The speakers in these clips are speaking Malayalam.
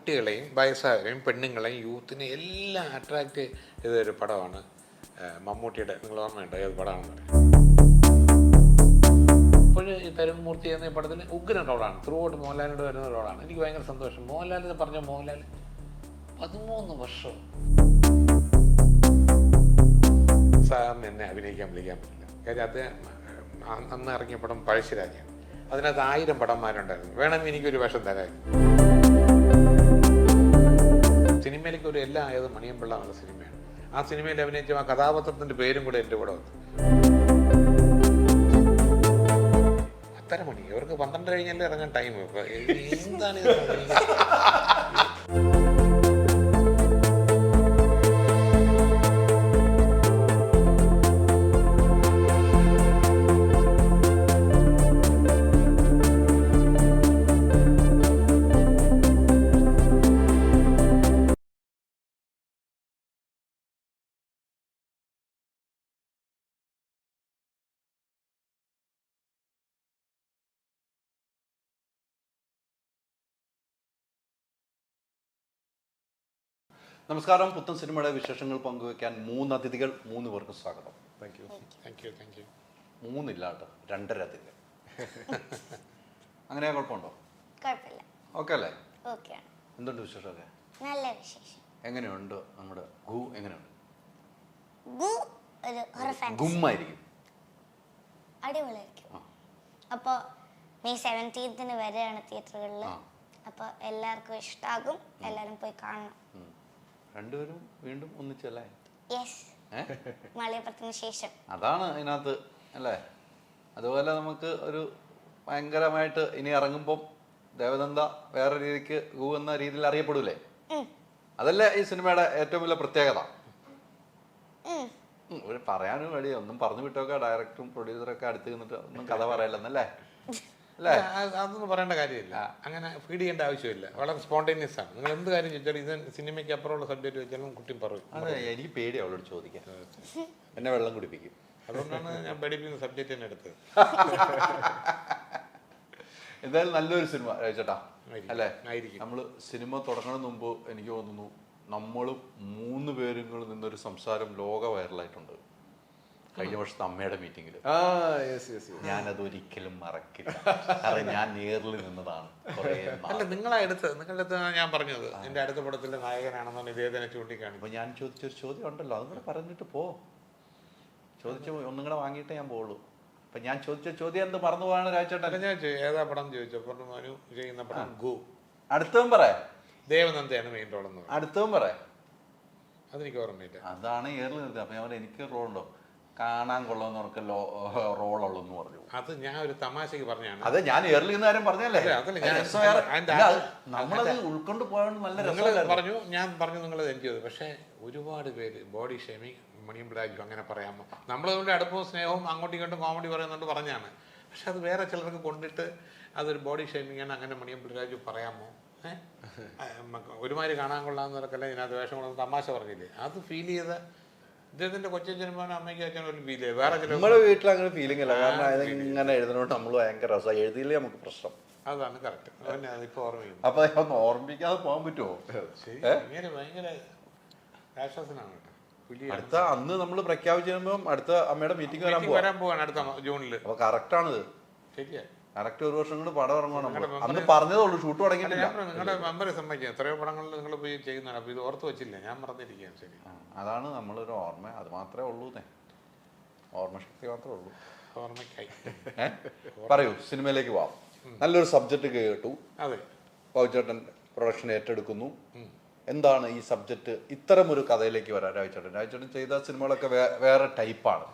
കുട്ടികളെയും വയസ്സായവരെയും പെണ്ണുങ്ങളെയും യൂത്തിനെ എല്ലാം അട്രാക്റ്റ് ചെയ്തൊരു പടമാണ് മമ്മൂട്ടിയുടെ. നിങ്ങൾ ഓർമ്മയുണ്ടോ ഏത് പടമാണെന്ന് പറയാം. അപ്പോൾ ഈ തരുമൂർത്തി എന്ന പടത്തിൽ ഉഗ്രൻ റോളാണ്. ത്രൂ ഔട്ട് മോഹൻലാലിനോട് വരുന്ന റോളാണ്. എനിക്ക് ഭയങ്കര സന്തോഷം. മോഹൻലാൽ എന്ന് പറഞ്ഞ മോഹൻലാൽ 13 വർഷം സാറിന് എന്നെ അഭിനയിക്കാൻ വിളിക്കാൻ പറ്റില്ല. കാര്യം അദ്ദേഹം അന്ന് ഇറങ്ങിയ പടം പഴശ്ശിരാജയാണ്. അതിനകത്ത് 1000 പടന്മാരുണ്ടായിരുന്നു. വേണമെങ്കിൽ എനിക്കൊരു വേഷം തരായിരുന്നു. സിനിമയിലേക്ക് ഒരു എല്ലാം ആയത് മണിയമ്പിള്ള എന്നുള്ള സിനിമയാണ്. ആ സിനിമയിൽ അഭിനയിച്ച ആ കഥാപാത്രത്തിൻ്റെ പേരും കൂടെ എൻ്റെ കൂടെ വന്നു. 10:30 മണി. ഇവർക്ക് 12 കഴിഞ്ഞല്ലേ ഇറങ്ങാൻ ടൈം. എന്താണ് ഇത്? നമസ്കാരം. പുത്തൻ സിനിമയുടെ വിശേഷങ്ങൾ പങ്കുവയ്ക്കാൻ 3 അതിഥികൾ, 3 പേർക്ക് സ്വാഗതം. Thank you. 3 ഇല്ല കേട്ടോ, 2.5 അതിഥികൾ. അങ്ങനെ കുഴപ്പമുണ്ടോ? കുഴപ്പമില്ല. ഓക്കെ അല്ലേ? ഓക്കെ. എന്തുണ്ട് വിശേഷമൊക്കെ? നല്ല വിശേഷം. എങ്ങനെയുണ്ട് നമ്മുടെ ഗു? എങ്ങനെയുണ്ട്? ഗുമ്മായിരിക്കും, അടിപൊളിയായിരിക്കും. അപ്പോൾ മെയ് 17 വരെയാണ് തിയേറ്ററുകളിൽ. അപ്പോൾ എല്ലാവർക്കും ഇഷ്ടമാകും. എല്ലാവരും പോയി കാണണം. രണ്ടുപേരും വീണ്ടും ഒന്നിച്ചല്ലേ? യെസ്, മലയാളത്തിന് ശേഷം. അതാണ് അതിനകത്ത് അല്ലേ? അതുപോലെ നമുക്ക് ഒരു ഭയങ്കരമായിട്ട് ഇനി ഇറങ്ങുമ്പം ദേവനന്ദ വേറെ രീതിക്ക് ഗു എന്ന രീതിയിൽ അറിയപ്പെടൂലേ? അതല്ലേ ഈ സിനിമയുടെ ഏറ്റവും വലിയ പ്രത്യേകത? ഒരു പറയാനും വേണ്ടി ഒന്നും പറഞ്ഞു വിട്ടൊക്കെ ഡയറക്ടറും പ്രൊഡ്യൂസറൊക്കെ അടുത്ത് നിന്നിട്ട് ഒന്നും കഥ പറയല്ലെന്നല്ലേ? അല്ലേ? അതൊന്നും പറയേണ്ട കാര്യമില്ല. അങ്ങനെ ഫീഡ് ചെയ്യേണ്ട ആവശ്യമില്ല. വളരെ സ്പോണ്ടേനിയസ് ആണ്. നിങ്ങൾ എന്ത് കാര്യം ചോദിച്ചാലും ഇത് സിനിമയ്ക്ക് അപ്പുറമുള്ള സബ്ജക്റ്റ് വെച്ചാലും കുട്ടി പറയും. അതെ, എനിക്ക് പേടി അവളോട് ചോദിക്കാൻ. എന്നെ വെള്ളം കുടിപ്പിക്കും. അതുകൊണ്ടാണ് ഞാൻ പഠിപ്പിക്കുന്ന സബ്ജക്റ്റ് തന്നെ എടുത്തത്. എന്തായാലും നല്ലൊരു സിനിമ ചേട്ടാ അല്ലേ? ആയിരിക്കും. നമ്മൾ സിനിമ തുടങ്ങുന്നതിന് മുമ്പ് എനിക്ക് തോന്നുന്നു നമ്മൾ 3 പേരും നിന്നൊരു സംസാരം ലോക വൈറലായിട്ടുണ്ട് കഴിഞ്ഞ വർഷത്തെ അമ്മയുടെ മീറ്റിംഗിൽ. ഞാനത് ഒരിക്കലും മറക്കില്ല. കാരണം ഞാൻ നേരിൽ നിന്നതാണ്. അല്ല, നിങ്ങളുടെ അടുത്ത് ഞാൻ പറഞ്ഞത് എന്റെ അടുത്ത പടത്തിലെ നായകനാണെന്നാണ് ഇദ്ദേഹത്തിനെ ചൂണ്ടിക്കാണി. അപ്പൊ ഞാൻ ചോദിച്ചൊരു ചോദ്യം ഉണ്ടല്ലോ, അതും കൂടെ പറഞ്ഞിട്ട് പോ. ചോദിച്ചു ഒന്നും കൂടെ വാങ്ങിയിട്ടേ ഞാൻ പോവുള്ളൂ. അപ്പൊ ഞാൻ ചോദിച്ച ചോദ്യം എന്ത് മറന്നു പോകാണ് രാജേട്ടൻ? ഞാൻ ഏതാ പടം ചോദിച്ചപ്പോൾ മനു ചെയ്യുന്ന പടം ഗു. അടുത്തവൻ പറയാ ദേവനന്ദയാണ് മെയിൻ റോളെന്ന്. അടുത്തവൻ പറയാ അതെനിക്ക് ഓർമ്മയില്ല. അതാണ് ഏറിൽ നിർത്തി. അപ്പൊ ഞാൻ എനിക്ക് റോളുണ്ടോ? കാണാൻ കൊള്ളാന്നവർക്ക് റോളുള്ളൂ പറഞ്ഞു. അത് ഞാൻ ഒരു തമാശക്ക് പറഞ്ഞാണ്. അതെ, ഞാൻ ഏറിൽ നിന്ന് കാര്യം പറഞ്ഞല്ലേ? നമ്മളത് ഉൾക്കൊണ്ട് പോയോണ്ട് നല്ല രസം പറഞ്ഞു. ഞാൻ പറഞ്ഞു നിങ്ങളത് എൻജോയ് ചെയ്തു. പക്ഷെ ഒരുപാട് പേര് ബോഡി ഷേമിങ്, മണിയമ്പിളാജു അങ്ങനെ പറയാമോ? നമ്മളതുകൊണ്ട് അടുപ്പവും സ്നേഹവും അങ്ങോട്ടും ഇങ്ങോട്ടും കോമഡി പറയുന്നുണ്ട് പറഞ്ഞാണ്. പക്ഷെ അത് വേറെ ചിലർക്ക് കൊണ്ടിട്ട് അതൊരു ബോഡി ഷേമിങ് ആണ്, അങ്ങനെ മണിയമ്പിളാജു പറയാമോ? ഒരുമാതിരി കാണാൻ കൊള്ളാവുന്നവർക്കല്ല ഇതിനകത്ത് വേഷം കൊള്ളുന്ന തമാശ പറഞ്ഞില്ലേ? അത് ഫീൽ ചെയ്ത ഇദ്ദേഹത്തിന്റെ കൊച്ചച്ഛനും അമ്മയ്ക്കും അച്ഛനും ഒരു ഫീൽ ചെയ്ത്. വേറെ നമ്മുടെ വീട്ടിൽ അങ്ങനെ ഫീലിംഗ് അല്ല. കാരണം അതിങ്ങനെ എഴുതുന്നതുകൊണ്ട് നമ്മൾ ഭയങ്കര രസമാണ്. എഴുതിയില്ലേ നമുക്ക് പ്രശ്നം. അതാണ് കറക്റ്റ്. അതിപ്പോ ഓർമ്മയില്ല. അപ്പൊ ഒന്ന് ഓർമ്മിക്കാതെ പോകാൻ പറ്റുമോ? ഇങ്ങനെ ഭയങ്കര ആശ്വാസനാണ് കേട്ടോ. അടുത്ത അന്ന് നമ്മൾ പ്രഖ്യാപിച്ചു കഴിയുമ്പോൾ അടുത്ത അമ്മയുടെ മീറ്റിംഗ് വരാൻ പോവാണ് അടുത്ത ജൂണില്. അപ്പൊ കറക്റ്റ് ആണിത്. ശരിയാ, കറക്റ്റ് 1 വർഷം കൊണ്ട് പടം ഇറങ്ങണം. അന്ന് പറഞ്ഞതേ ഉള്ളൂ, ഷൂട്ട് തുടങ്ങിയിട്ടില്ല. നിങ്ങളുടെ മെമ്പറെ സമ്മതിക്കാം. എത്രയോ പടങ്ങളിൽ നിങ്ങൾ പോയി ചെയ്യുന്നതാണ്. അപ്പൊ ഇത് ഓർത്ത് വെച്ചില്ല, ഞാൻ മറന്നിരിക്കുകയാണ്. ശരി, അതാണ് നമ്മളൊരു ഓർമ്മ. അത് മാത്രമേ ഉള്ളൂ, ഓർമ്മശക്തി മാത്രമേ ഉള്ളൂ. ഓർമ്മയ്ക്കായി പറയൂ, സിനിമയിലേക്ക് പോവാം. നല്ലൊരു സബ്ജക്റ്റ് കേട്ടു. അതെ, പൗചേട്ടൻ പ്രൊഡക്ഷൻ ഏറ്റെടുക്കുന്നു. എന്താണ് ഈ സബ്ജക്റ്റ് ഇത്തരം ഒരു കഥയിലേക്ക് വരാൻ? രാജേട്ടൻ ചെയ്ത സിനിമകളൊക്കെ വേറെ ടൈപ്പാണ്.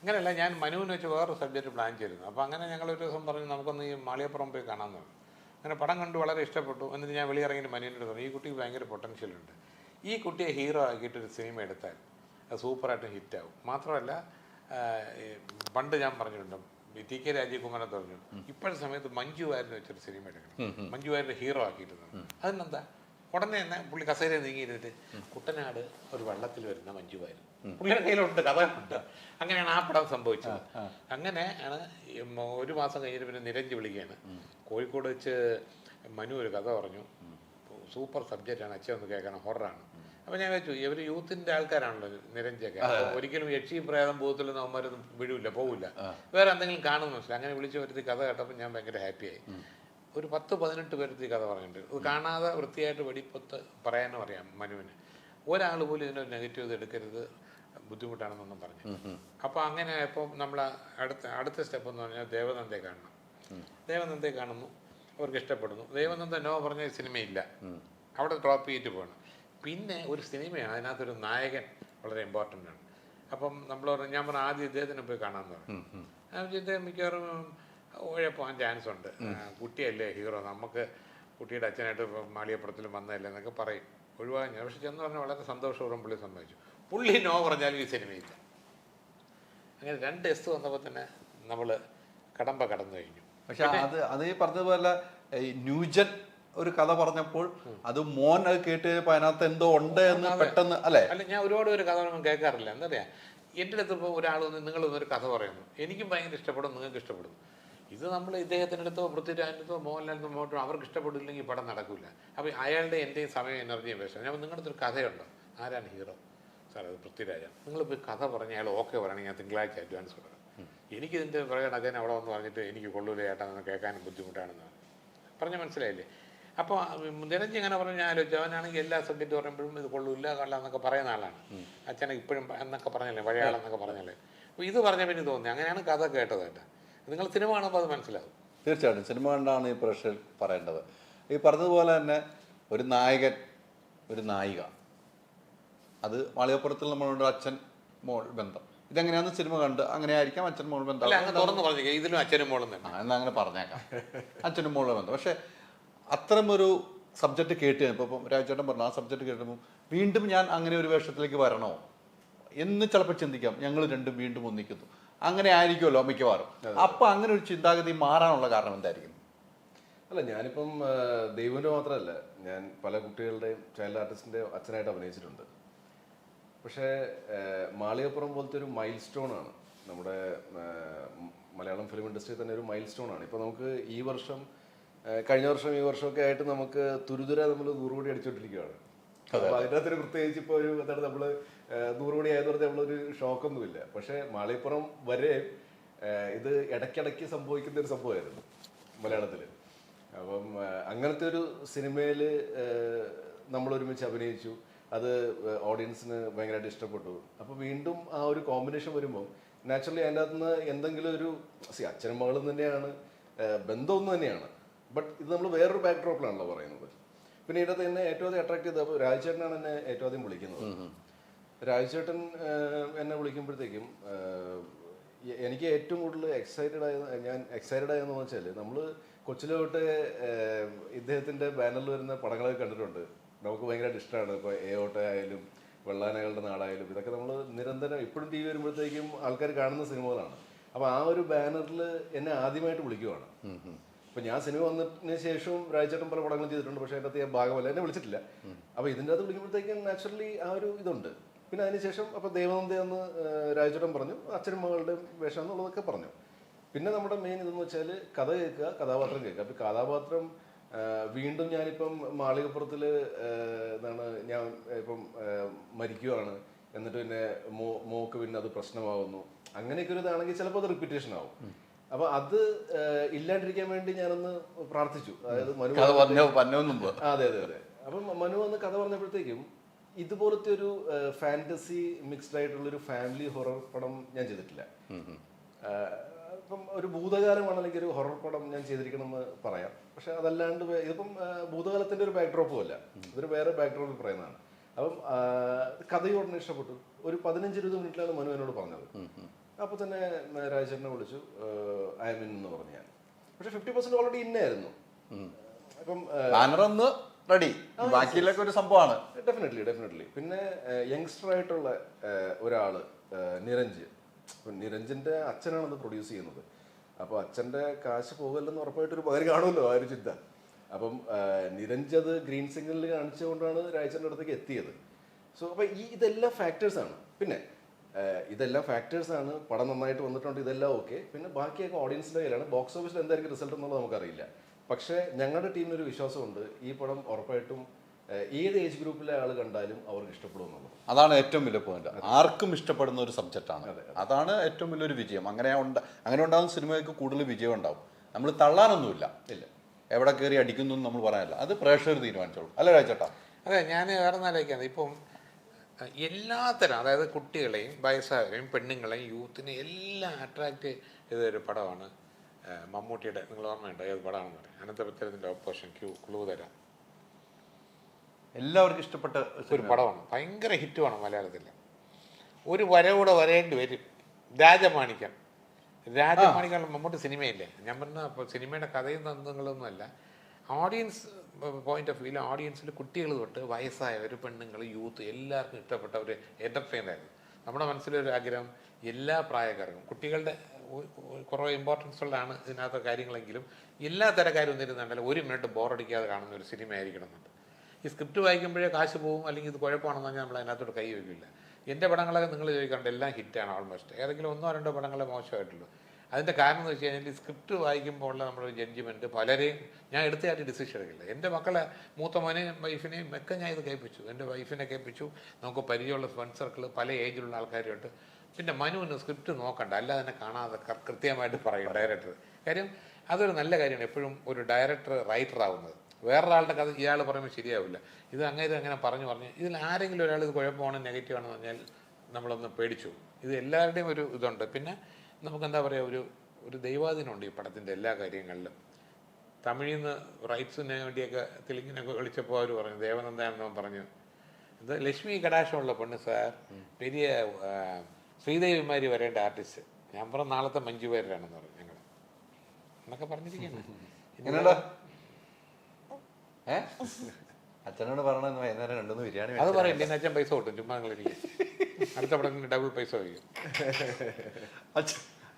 അങ്ങനെയല്ല, ഞാൻ മനുവിന് വെച്ച് വേറൊരു സബ്ജക്റ്റ് പ്ലാൻ ചെയ്തിരുന്നു. അപ്പോൾ അങ്ങനെ ഞങ്ങളൊരു ദിവസം പറഞ്ഞു നമുക്കൊന്ന് ഈ മാളികപ്പുറം പോയി കാണാമെന്ന് പറഞ്ഞു. അങ്ങനെ പടം കണ്ട് വളരെ ഇഷ്ടപ്പെട്ടു. എന്നിട്ട് ഞാൻ വെളിയിറങ്ങിയിട്ട് മനുവിനോട് പറഞ്ഞു, ഈ കുട്ടിക്ക് ഭയങ്കര പൊട്ടൻഷ്യലുണ്ട്. ഈ കുട്ടിയെ ഹീറോ ആക്കിയിട്ടൊരു സിനിമ എടുത്താൽ അത് സൂപ്പറായിട്ട് ഹിറ്റാവും. മാത്രമല്ല, പണ്ട് ഞാൻ പറഞ്ഞിട്ടുണ്ട്, TK രാജീവ്കുമാരൻ പറഞ്ഞു ഇപ്പോഴത്തെ സമയത്ത് മഞ്ജു വാര്യർ വെച്ചൊരു സിനിമ എടുക്കണം, മഞ്ജു വാര്യർ ഹീറോ ആക്കിയിട്ടുണ്ട്. അതിനെന്താ? ഉടനെ തന്നെ പുള്ളി കസേര നീങ്ങിയിരുന്നിട്ട് കുട്ടനാട് ഒരു വെള്ളത്തിൽ വരുന്ന മഞ്ജു വാര്യർ പുള്ളിയുടെ കയ്യിലുണ്ട്, കഥയുണ്ട്. അങ്ങനെയാണ് ആ പടം സംഭവിച്ചത്. അങ്ങനെ ആണ് 1 മാസം കഴിഞ്ഞിട്ട് പിന്നെ നിരഞ്ജ് വിളിക്കുകയാണ്. കോഴിക്കോട് വെച്ച് മനു ഒരു കഥ പറഞ്ഞു, സൂപ്പർ സബ്ജക്റ്റാണ്, അച്ഛൻ ഒന്ന് കേൾക്കണം, ഹൊററാണ്. അപ്പോൾ ഞാൻ വെച്ചു ഇവർ യൂത്തിൻ്റെ ആൾക്കാരാണല്ലോ നിരഞ്ജയൊക്കെ, ഒരിക്കലും യക്ഷി പ്രേതം ഭൂതത്തിലൊന്നും അവന്മാരൊന്നും വിടില്ല, പോകില്ല, വേറെ എന്തെങ്കിലും കാണുമെന്ന് മനസ്സിലായി. അങ്ങനെ വിളിച്ച് വരുത്തി കഥ കേട്ടപ്പോൾ ഞാൻ ഭയങ്കര ഹാപ്പിയായി. ഒരു 10-18 പേരത്തി കഥ പറഞ്ഞിട്ടുണ്ട്. ഇത് കാണാതെ വൃത്തിയായിട്ട് വെടിപ്പൊത്ത് പറയാനും അറിയാം മനുവിന്. ഒരാൾ പോലും ഇതിനൊരു നെഗറ്റീവ് ഇത് എടുക്കരുത്, ബുദ്ധിമുട്ടാണെന്നൊന്നും പറഞ്ഞു. അപ്പോൾ അങ്ങനെ ഇപ്പോൾ നമ്മൾ അടുത്ത സ്റ്റെപ്പ് എന്ന് പറഞ്ഞാൽ ദേവനന്ദയെ കാണണം. ദേവനന്ദയെ കാണുന്നു, അവർക്ക് ഇഷ്ടപ്പെടുന്നു. ദേവനന്ദ നോ പറഞ്ഞ സിനിമയില്ല, അവിടെ ഡ്രോപ്പ് ചെയ്തിട്ട് പോകണം. പിന്നെ ഒരു സിനിമയാണ്, അതിനകത്തൊരു നായകൻ വളരെ ഇമ്പോർട്ടൻ്റ് ആണ്. അപ്പം നമ്മൾ ഞാൻ പറഞ്ഞ ആദ്യം ഇദ്ദേഹത്തിനെ പോയി കാണാമെന്ന് പറഞ്ഞു. ഇദ്ദേഹം മിക്കവാറും പോകാൻ ചാൻസ് ഉണ്ട്, കുട്ടിയല്ലേ ഹീറോ, നമുക്ക് കുട്ടിയുടെ അച്ഛനായിട്ട് മാളികപ്പുറത്തിലും വന്നതല്ലേ എന്നൊക്കെ പറയും, ഒഴിവാക്കാൻ ഞാൻ. പക്ഷെ ചെന്ന് പറഞ്ഞാൽ വളരെ സന്തോഷപൂർവ്വം പുള്ളി സമ്മതിച്ചു. പുള്ളി നോ പറഞ്ഞാലും ഈ സിനിമയില്ല. അങ്ങനെ 2 എസ് വന്നപ്പോൾ തന്നെ നമ്മൾ കടന്നു കഴിഞ്ഞു. പക്ഷെ അത് ഈ പറഞ്ഞതുപോലെ ന്യൂജൻ ഒരു കഥ പറഞ്ഞപ്പോൾ അത് മോൻ അത് കേട്ട് കഴിഞ്ഞപ്പോൾ അതിനകത്ത് എന്തോ ഉണ്ട് എന്ന് പെട്ടെന്ന് അല്ലേ? അല്ല, ഞാൻ ഒരുപാട് ഒരു കഥ കേൾക്കാറില്ല. എന്താ പറയുക, എൻ്റെ അടുത്ത് ഇപ്പോൾ ഒരാൾ വന്ന് നിങ്ങളൊന്നൊരു കഥ പറയുന്നു, എനിക്കും ഭയങ്കര ഇഷ്ടപ്പെടും, നിങ്ങൾക്ക് ഇഷ്ടപ്പെടും. ഇത് നമ്മൾ ഇദ്ദേഹത്തിൻ്റെ അടുത്തോ പൃഥ്വിരാജിൻ്റെ അടുത്തോ മോഹൻലാലിൻ്റെ മോട്ടോ അവർക്ക് ഇഷ്ടപ്പെട്ടില്ലെങ്കിൽ പടം നടക്കില്ല. അപ്പോൾ അയാളുടെ എൻ്റെയും സമയം എനർജിയും വേസ്റ്റ്. ഞാൻ നിങ്ങളുടെ അടുത്തൊരു കഥയുണ്ടോ, ആരാണ് ഹീറോ? സാർ അത് പൃഥ്വിരാജാണ്. നിങ്ങൾ പോയി കഥ പറഞ്ഞ് അയാൾ ഓക്കെ പറയണമെങ്കിൽ ഞാൻ തിങ്കളാഴ്ച അഡ്വാൻസ് കൊടുക്കാം. എനിക്കിതിൻ്റെ പുറകെ അദ്ദേഹം അവിടെ വന്ന് പറഞ്ഞിട്ട് എനിക്ക് കൊള്ളൂല ചേട്ടാ, എന്ന് കേൾക്കാനും ബുദ്ധിമുട്ടാണെന്ന് പറഞ്ഞ് മനസ്സിലായില്ലേ? അപ്പോൾ നിരഞ്ജി ഇങ്ങനെ പറഞ്ഞ് ഞാൻ ആലോചിച്ചു, അവനാണെങ്കിൽ എല്ലാ സബ്ജക്റ്റ് പറയുമ്പോഴും ഇത് കൊള്ളൂല്ല എന്നൊക്കെ പറയുന്ന ആളാണ്. അച്ഛനെ ഇപ്പോഴും എന്നൊക്കെ പറഞ്ഞല്ലേ, പഴയ ആളെന്നൊക്കെ പറഞ്ഞല്ലേ. അപ്പോൾ ഇത് പറഞ്ഞ പിന്നെ തോന്നി, അങ്ങനെയാണ് കഥ കേട്ടത്. കേട്ടോ, നിങ്ങൾ സിനിമ കാണുമ്പോൾ അത് മനസ്സിലാവും. തീർച്ചയായിട്ടും സിനിമ കണ്ടാണ് ഈ പ്രേക്ഷകർ പറയേണ്ടത്. ഈ പറഞ്ഞതുപോലെ തന്നെ ഒരു നായകൻ, ഒരു നായിക, അത് മാളികപ്പുറത്തിൽ നമ്മളുണ്ട് അച്ഛൻ മോൾ ബന്ധം. ഇതെങ്ങനെയാണെന്ന് സിനിമ കണ്ട് അങ്ങനെ ആയിരിക്കാം അച്ഛൻ മോൾ ബന്ധം. തുറന്ന് പറഞ്ഞേക്കാം, ഇതിലും അച്ഛനും മോളും തന്നെ എന്നാ അങ്ങനെ പറഞ്ഞേക്കാം, അച്ഛനും മോളുടെ ബന്ധം. പക്ഷെ അത്തരമൊരു സബ്ജക്റ്റ് കേട്ട് കഴിഞ്ഞപ്പോൾ ഇപ്പം രാജേട്ടൻ പറഞ്ഞു, ആ സബ്ജക്റ്റ് കേട്ടപ്പോൾ വീണ്ടും ഞാൻ അങ്ങനെ ഒരു വേഷത്തിലേക്ക് വരണോ എന്ന് ചിലപ്പോൾ ചിന്തിക്കാം. ഞങ്ങൾ രണ്ടും വീണ്ടും ഒന്നിക്കുന്നു, അങ്ങനെ ആയിരിക്കുമല്ലോ മിക്കവാറും. അപ്പം അങ്ങനെ ഒരു ചിന്താഗതി മാറാനുള്ള കാരണം എന്തായിരിക്കും? അല്ല, ഞാനിപ്പം ദൈവൻ്റെ മാത്രമല്ല, ഞാൻ പല കുട്ടികളുടെയും ചൈൽഡ് ആർട്ടിസ്റ്റിൻ്റെ അച്ഛനായിട്ട് അഭിനയിച്ചിട്ടുണ്ട്. പക്ഷേ മാളികപ്പുറം പോലത്തെ ഒരു മൈൽ സ്റ്റോൺ ആണ് നമ്മുടെ മലയാളം ഫിലിം ഇൻഡസ്ട്രി തന്നെ ഒരു മൈൽ സ്റ്റോൺ ആണ്. ഇപ്പോൾ നമുക്ക് ഈ വർഷം, കഴിഞ്ഞ വർഷം, ഈ വർഷമൊക്കെ ആയിട്ട് നമുക്ക് തുരുതുര നമ്മൾ 100 കോടി അടിച്ചുകൊണ്ടിരിക്കുകയാണ്. അപ്പോൾ അതിനകത്തൊരു പ്രത്യേകിച്ച് ഇപ്പോൾ ഒരു എന്താണ് നമ്മൾ 100 കോടി ആയെന്ന് പറഞ്ഞാൽ നമ്മളൊരു ഷോക്കൊന്നുമില്ല. പക്ഷേ മാളികപ്പുറം വരെ ഇത് ഇടയ്ക്കിടയ്ക്ക് സംഭവിക്കുന്ന ഒരു സംഭവമായിരുന്നു മലയാളത്തിൽ. അപ്പം അങ്ങനത്തെ ഒരു സിനിമയിൽ നമ്മൾ ഒരുമിച്ച് അഭിനയിച്ചു, അത് ഓഡിയൻസിന് ഭയങ്കരമായിട്ട് ഇഷ്ടപ്പെട്ടു. അപ്പോൾ വീണ്ടും ആ ഒരു കോമ്പിനേഷൻ വരുമ്പോൾ നാച്ചുറലി അതിൻ്റെ അകത്ത് നിന്ന് എന്തെങ്കിലും ഒരു അച്ഛനും മകളും തന്നെയാണ്, ബന്ധമൊന്നും തന്നെയാണ്. ബട്ട് ഇത് നമ്മൾ വേറൊരു ബാക്ക് ഡ്രോപ്പിലാണല്ലോ പറയുന്നത്. പിന്നെ ഇതിനകത്ത് എന്നെ ഏറ്റവും അധികം അട്രാക്ട് ചെയ്തത്, അപ്പോൾ രാജചേട്ടനാണ് എന്നെ ഏറ്റവും അധികം വിളിക്കുന്നത്. രാജചേട്ടൻ എന്നെ വിളിക്കുമ്പോഴത്തേക്കും എനിക്ക് ഏറ്റവും കൂടുതൽ ഞാൻ എക്സൈറ്റഡ് ആയെന്ന് വെച്ചാൽ, നമ്മൾ കൊച്ചിലെ തൊട്ട് ഇദ്ദേഹത്തിൻ്റെ ബാനറിൽ വരുന്ന പടങ്ങളൊക്കെ കണ്ടിട്ടുണ്ട്, നമുക്ക് ഭയങ്കരമായിട്ട് ഇഷ്ടമാണ്. ഇപ്പോൾ ഓട്ട ആയാലും വെള്ളാനകളുടെ നാടായാലും ഇതൊക്കെ നമ്മൾ നിരന്തരം ഇപ്പോഴും ടി വി വരുമ്പോഴത്തേക്കും ആൾക്കാർ കാണുന്ന സിനിമകളാണ്. അപ്പോൾ ആ ഒരു ബാനറിൽ എന്നെ ആദ്യമായിട്ട് വിളിക്കുവാണ്. അപ്പോൾ ഞാൻ സിനിമ വന്നതിന് ശേഷവും രാജചേട്ടൻ പല പടങ്ങളും ചെയ്തിട്ടുണ്ട്, പക്ഷേ അതിൻ്റെ അകത്ത് ഞാൻ ഭാഗമല്ല, എന്നെ വിളിച്ചിട്ടില്ല. അപ്പോൾ ഇതിൻ്റെ അകത്ത് വിളിക്കുമ്പോഴത്തേക്കും നാച്ചുറലി ആ ഒരു ഇതുണ്ട്. പിന്നെ അതിനുശേഷം അപ്പോൾ ദേവനന്ദയെന്ന് രാജചേട്ടൻ പറഞ്ഞു, അച്ഛനും മകളുടെ വേഷം എന്നുള്ളതൊക്കെ പറഞ്ഞു. പിന്നെ നമ്മുടെ മെയിൻ ഇതെന്ന് വെച്ചാൽ കഥ കേൾക്കുക, കഥാപാത്രം കേൾക്കുക. അപ്പോൾ കഥാപാത്രം വീണ്ടും ഞാനിപ്പം മാളികപ്പുറത്തിൽ എന്താണ് ഞാൻ ഇപ്പം മരിക്കുവാണ്, എന്നിട്ട് പിന്നെ മോക്ക് പിന്നെ അത് പ്രശ്നമാകുന്നു, അങ്ങനെയൊക്കെ ഒരു ഇതാണെങ്കിൽ ചിലപ്പോൾ അത് റിപ്പീറ്റേഷൻ ആവും. അപ്പൊ അത് ഇല്ലാണ്ടിരിക്കാൻ വേണ്ടി ഞാനൊന്ന് പ്രാർത്ഥിച്ചു. അതായത് അതെ അതെ അതെ. അപ്പം മനു വന്ന് കഥ പറഞ്ഞപ്പോഴത്തേക്കും ഇതുപോലത്തെ ഒരു ഫാന്റസി മിക്സ്ഡ് ആയിട്ടുള്ള ഒരു ഫാമിലി ഹൊറർ പടം ഞാൻ ചെയ്തിട്ടില്ല. ഇപ്പം ഒരു ഭൂതകാലമാണ്, അല്ലെങ്കിൽ ഒരു ഹൊറർ പടം ഞാൻ ചെയ്തിരിക്കണമെന്ന് പറയാം. പക്ഷെ അതല്ലാണ്ട് ഇതിപ്പം ഭൂതകാലത്തിന്റെ ഒരു ബാക്ക്ഡ്രോപ്പും അല്ല, ഇതൊരു വേറെ ബാക്ക്ഡ്രോപ്പിൽ പറയുന്നതാണ്. അപ്പം കഥയോടനെ ഇഷ്ടപ്പെട്ടു. ഒരു 15-20 മിനിറ്റിലാണ് മനു എന്നോട് പറഞ്ഞത്. അപ്പോൾ തന്നെ രാജചേട്ടനെ വിളിച്ചു, ഐ എം ഇൻ എന്ന് പറഞ്ഞു ഞാൻ. പക്ഷെ 50% ഓൾറെഡി ഇന്നായിരുന്നു. അപ്പം റെഡി, ബാക്കിയിലൊക്കെ ഒരു സംഭവമാണ്. ഡെഫിനറ്റ്ലി. പിന്നെ യങ്സ്റ്റർ ആയിട്ടുള്ള ഒരാള് നിരഞ്ജ്, നിരഞ്ജന്റെ അച്ഛനാണത് പ്രൊഡ്യൂസ് ചെയ്യുന്നത്. അപ്പോൾ അച്ഛൻ്റെ കാശ് പോകല്ലെന്ന് ഉറപ്പായിട്ടൊരു പകരം കാണുമല്ലോ ആ ഒരു ചിന്ത. അപ്പം നിരഞ്ജ് അത് ഗ്രീൻ സിഗ്നലിൽ കാണിച്ചുകൊണ്ടാണ് രാജചേട്ടൻ്റെ അടുത്തേക്ക് എത്തിയത്. സോ അപ്പോൾ ഇതെല്ലാം ഫാക്ടേഴ്സാണ്. പിന്നെ ഇതെല്ലാം ഫാക്ടേഴ്സാണ്. പടം നന്നായിട്ട് വന്നിട്ടുണ്ട്, ഇതെല്ലാം ഓക്കെ. പിന്നെ ബാക്കിയൊക്കെ ഓഡിയൻസിൻ്റെ കയ്യിലാണ്. ബോക്സ് ഓഫീസിൽ എന്തായിരിക്കും റിസൾട്ട് എന്നുള്ളത് നമുക്കറിയില്ല. പക്ഷേ ഞങ്ങളുടെ ടീമിനൊരു വിശ്വാസമുണ്ട്, ഈ പടം ഉറപ്പായിട്ടും ഏത് ഏജ് ഗ്രൂപ്പിലെ ആൾ കണ്ടാലും അവർക്ക് ഇഷ്ടപ്പെടും എന്നുള്ളത്. അതാണ് ഏറ്റവും വലിയ പോയിന്റ്. ആർക്കും ഇഷ്ടപ്പെടുന്ന ഒരു സബ്ജക്റ്റാണ്. അതാണ് ഏറ്റവും വലിയൊരു വിജയം. അങ്ങനെ ഉണ്ടാകുന്ന സിനിമയ്ക്ക് കൂടുതൽ വിജയം ഉണ്ടാവും. നമ്മൾ തള്ളാനൊന്നുമില്ല. ഇല്ല, എവിടെ കയറി അടിക്കുന്നു എന്ന് നമ്മൾ പറയാനില്ല. അത് പ്രേക്ഷകർ തീരുമാനിച്ചോളൂ. അല്ലേ രാജേട്ടാ? അതെ, ഞാൻ വേറെ നാലേക്കാണ് ഇപ്പം എല്ലാത്തരം, അതായത് കുട്ടികളെയും വയസ്സായവരെയും പെണ്ണുങ്ങളെയും യൂത്തിനെയും എല്ലാം അട്രാക്റ്റ് ചെയ്തൊരു പടമാണ് മമ്മൂട്ടിയുടെ. നിങ്ങൾ ഓർമ്മയുണ്ടോ ഏത് പടമാണെന്ന് പറയും? അനന്തപുരത്തിൻ്റെ ഓപ്പോസിഷൻ ക്ലൂ തരാം. എല്ലാവർക്കും ഇഷ്ടപ്പെട്ട ഒരു പടമാണ്, ഭയങ്കര ഹിറ്റുമാണ് മലയാളത്തിൽ. ഒരു വരവൂടെ വരേണ്ടി വരും. രാജമാണിക്യം മമ്മൂട്ടി സിനിമയില്ലേ? ഞാൻ പറഞ്ഞ അപ്പോൾ സിനിമയുടെ കഥയും തന്ത്രങ്ങളൊന്നുമല്ല, ഓഡിയൻസ് പോയിന്റ് ഓഫ് വ്യൂവിൽ ഓഡിയൻസിൽ കുട്ടികൾ തൊട്ട് വയസ്സായവർ, പെണ്ണുങ്ങൾ, യൂത്ത് എല്ലാവർക്കും ഇഷ്ടപ്പെട്ട ഒരു എൻ്റർടൈൻ ആയിരുന്നു. നമ്മുടെ മനസ്സിലൊരു ആഗ്രഹം എല്ലാ പ്രായക്കാർക്കും, കുട്ടികളുടെ കുറേ ഇമ്പോർട്ടൻസ് ഉള്ളതാണ് ഇതിനകത്ത് കാര്യങ്ങളെങ്കിലും എല്ലാ തരക്കാരും ഒന്നിരുന്നുണ്ടല്ലോ 1 മിനിറ്റ് ബോറടിക്കാതെ കാണുന്ന ഒരു സിനിമ ആയിരിക്കണം എന്നുണ്ട്. ഈ സ്ക്രിപ്റ്റ് വായിക്കുമ്പോഴേ കാശ് പോകും, അല്ലെങ്കിൽ ഇത് കുഴപ്പമാണെന്ന് പറഞ്ഞാൽ നമ്മൾ അതിനകത്തോട്ട് കൈ വയ്ക്കില്ല. എൻ്റെ പടങ്ങളൊക്കെ നിങ്ങൾ ചോദിക്കാണ്ട് എല്ലാം ഹിറ്റാണ് ഓൾമോസ്റ്റ്. ഏതെങ്കിലും 1 or 2 പടങ്ങളെ മോശമായിട്ടുള്ളൂ. അതിൻ്റെ കാരണം എന്ന് വെച്ച് കഴിഞ്ഞാൽ ഈ സ്ക്രിപ്റ്റ് വായിക്കുമ്പോൾ ഉള്ള നമ്മുടെ ജഡ്ജ്മെൻറ്റ് പലരെയും ഞാൻ എടുത്തതായിട്ട് ഡിസിഷൻ എടുക്കില്ല. എൻ്റെ മക്കളെ മൂത്ത മോനെയും വൈഫിനെയും ഒക്കെ ഞാൻ ഇത് കേൾപ്പിച്ചു. എൻ്റെ വൈഫിനെ കേൾപ്പിച്ചു. നമുക്ക് പരിചയമുള്ള ഫ്രണ്ട് സർക്കിൾ പല ഏജിലുള്ള ആൾക്കാരുമായിട്ട്. പിന്നെ മനുവിന് സ്ക്രിപ്റ്റ് നോക്കണ്ട, അല്ലാതെ തന്നെ കാണാതെ കൃത്യമായിട്ട് പറയും ഡയറക്ടർ. കാര്യം അതൊരു നല്ല കാര്യമാണ് എപ്പോഴും ഒരു ഡയറക്ടർ റൈറ്റർ ആവുന്നത്. വേറൊരാളുടെ കഥ ഇയാൾ പറയുമ്പോൾ ശരിയാവില്ല. ഇത് അങ്ങനെ പറഞ്ഞ് ഇതിൽ ആരെങ്കിലും ഒരാൾ ഇത് കുഴപ്പമാണ്, നെഗറ്റീവ് ആണെന്ന് പറഞ്ഞാൽ നമ്മളൊന്ന് പേടിച്ചു. ഇത് എല്ലാവരുടെയും ഒരു ഇതുണ്ട്. പിന്നെ നമുക്കെന്താ പറയുക, ഒരു ദൈവാധീനമുണ്ട് ഈ പടത്തിൻ്റെ എല്ലാ കാര്യങ്ങളിലും. തമിഴിൽ നിന്ന് റൈറ്റ്സിന് വേണ്ടിയൊക്കെ തെലുങ്കിനൊക്കെ വിളിച്ചപ്പോൾ അവർ പറഞ്ഞു, ദേവനന്ദൻ പറഞ്ഞു, ഇത് ലക്ഷ്മി കടാക്ഷമുള്ള പെണ്ണ് സാർ, പെരിയ ശ്രീദേവിമാരി വരേണ്ട ആർട്ടിസ്റ്റ്. ഞാൻ പറഞ്ഞ നാളത്തെ മഞ്ജു വാര്യരാണെന്ന് പറഞ്ഞു ഞങ്ങൾ എന്നൊക്കെ പറഞ്ഞിരിക്കുന്നു. അച്ഛനോട് പറയണ വൈകുന്നേരം 2 ബിരിയാണി അത് പറയില്ല, എന്നെ അച്ഛൻ പൈസ കിട്ടും. ചുമ്മാ നിങ്ങളിരിക്കും, അടുത്ത പടത്തിന് ഡബിൾ പൈസ വയ്ക്കും.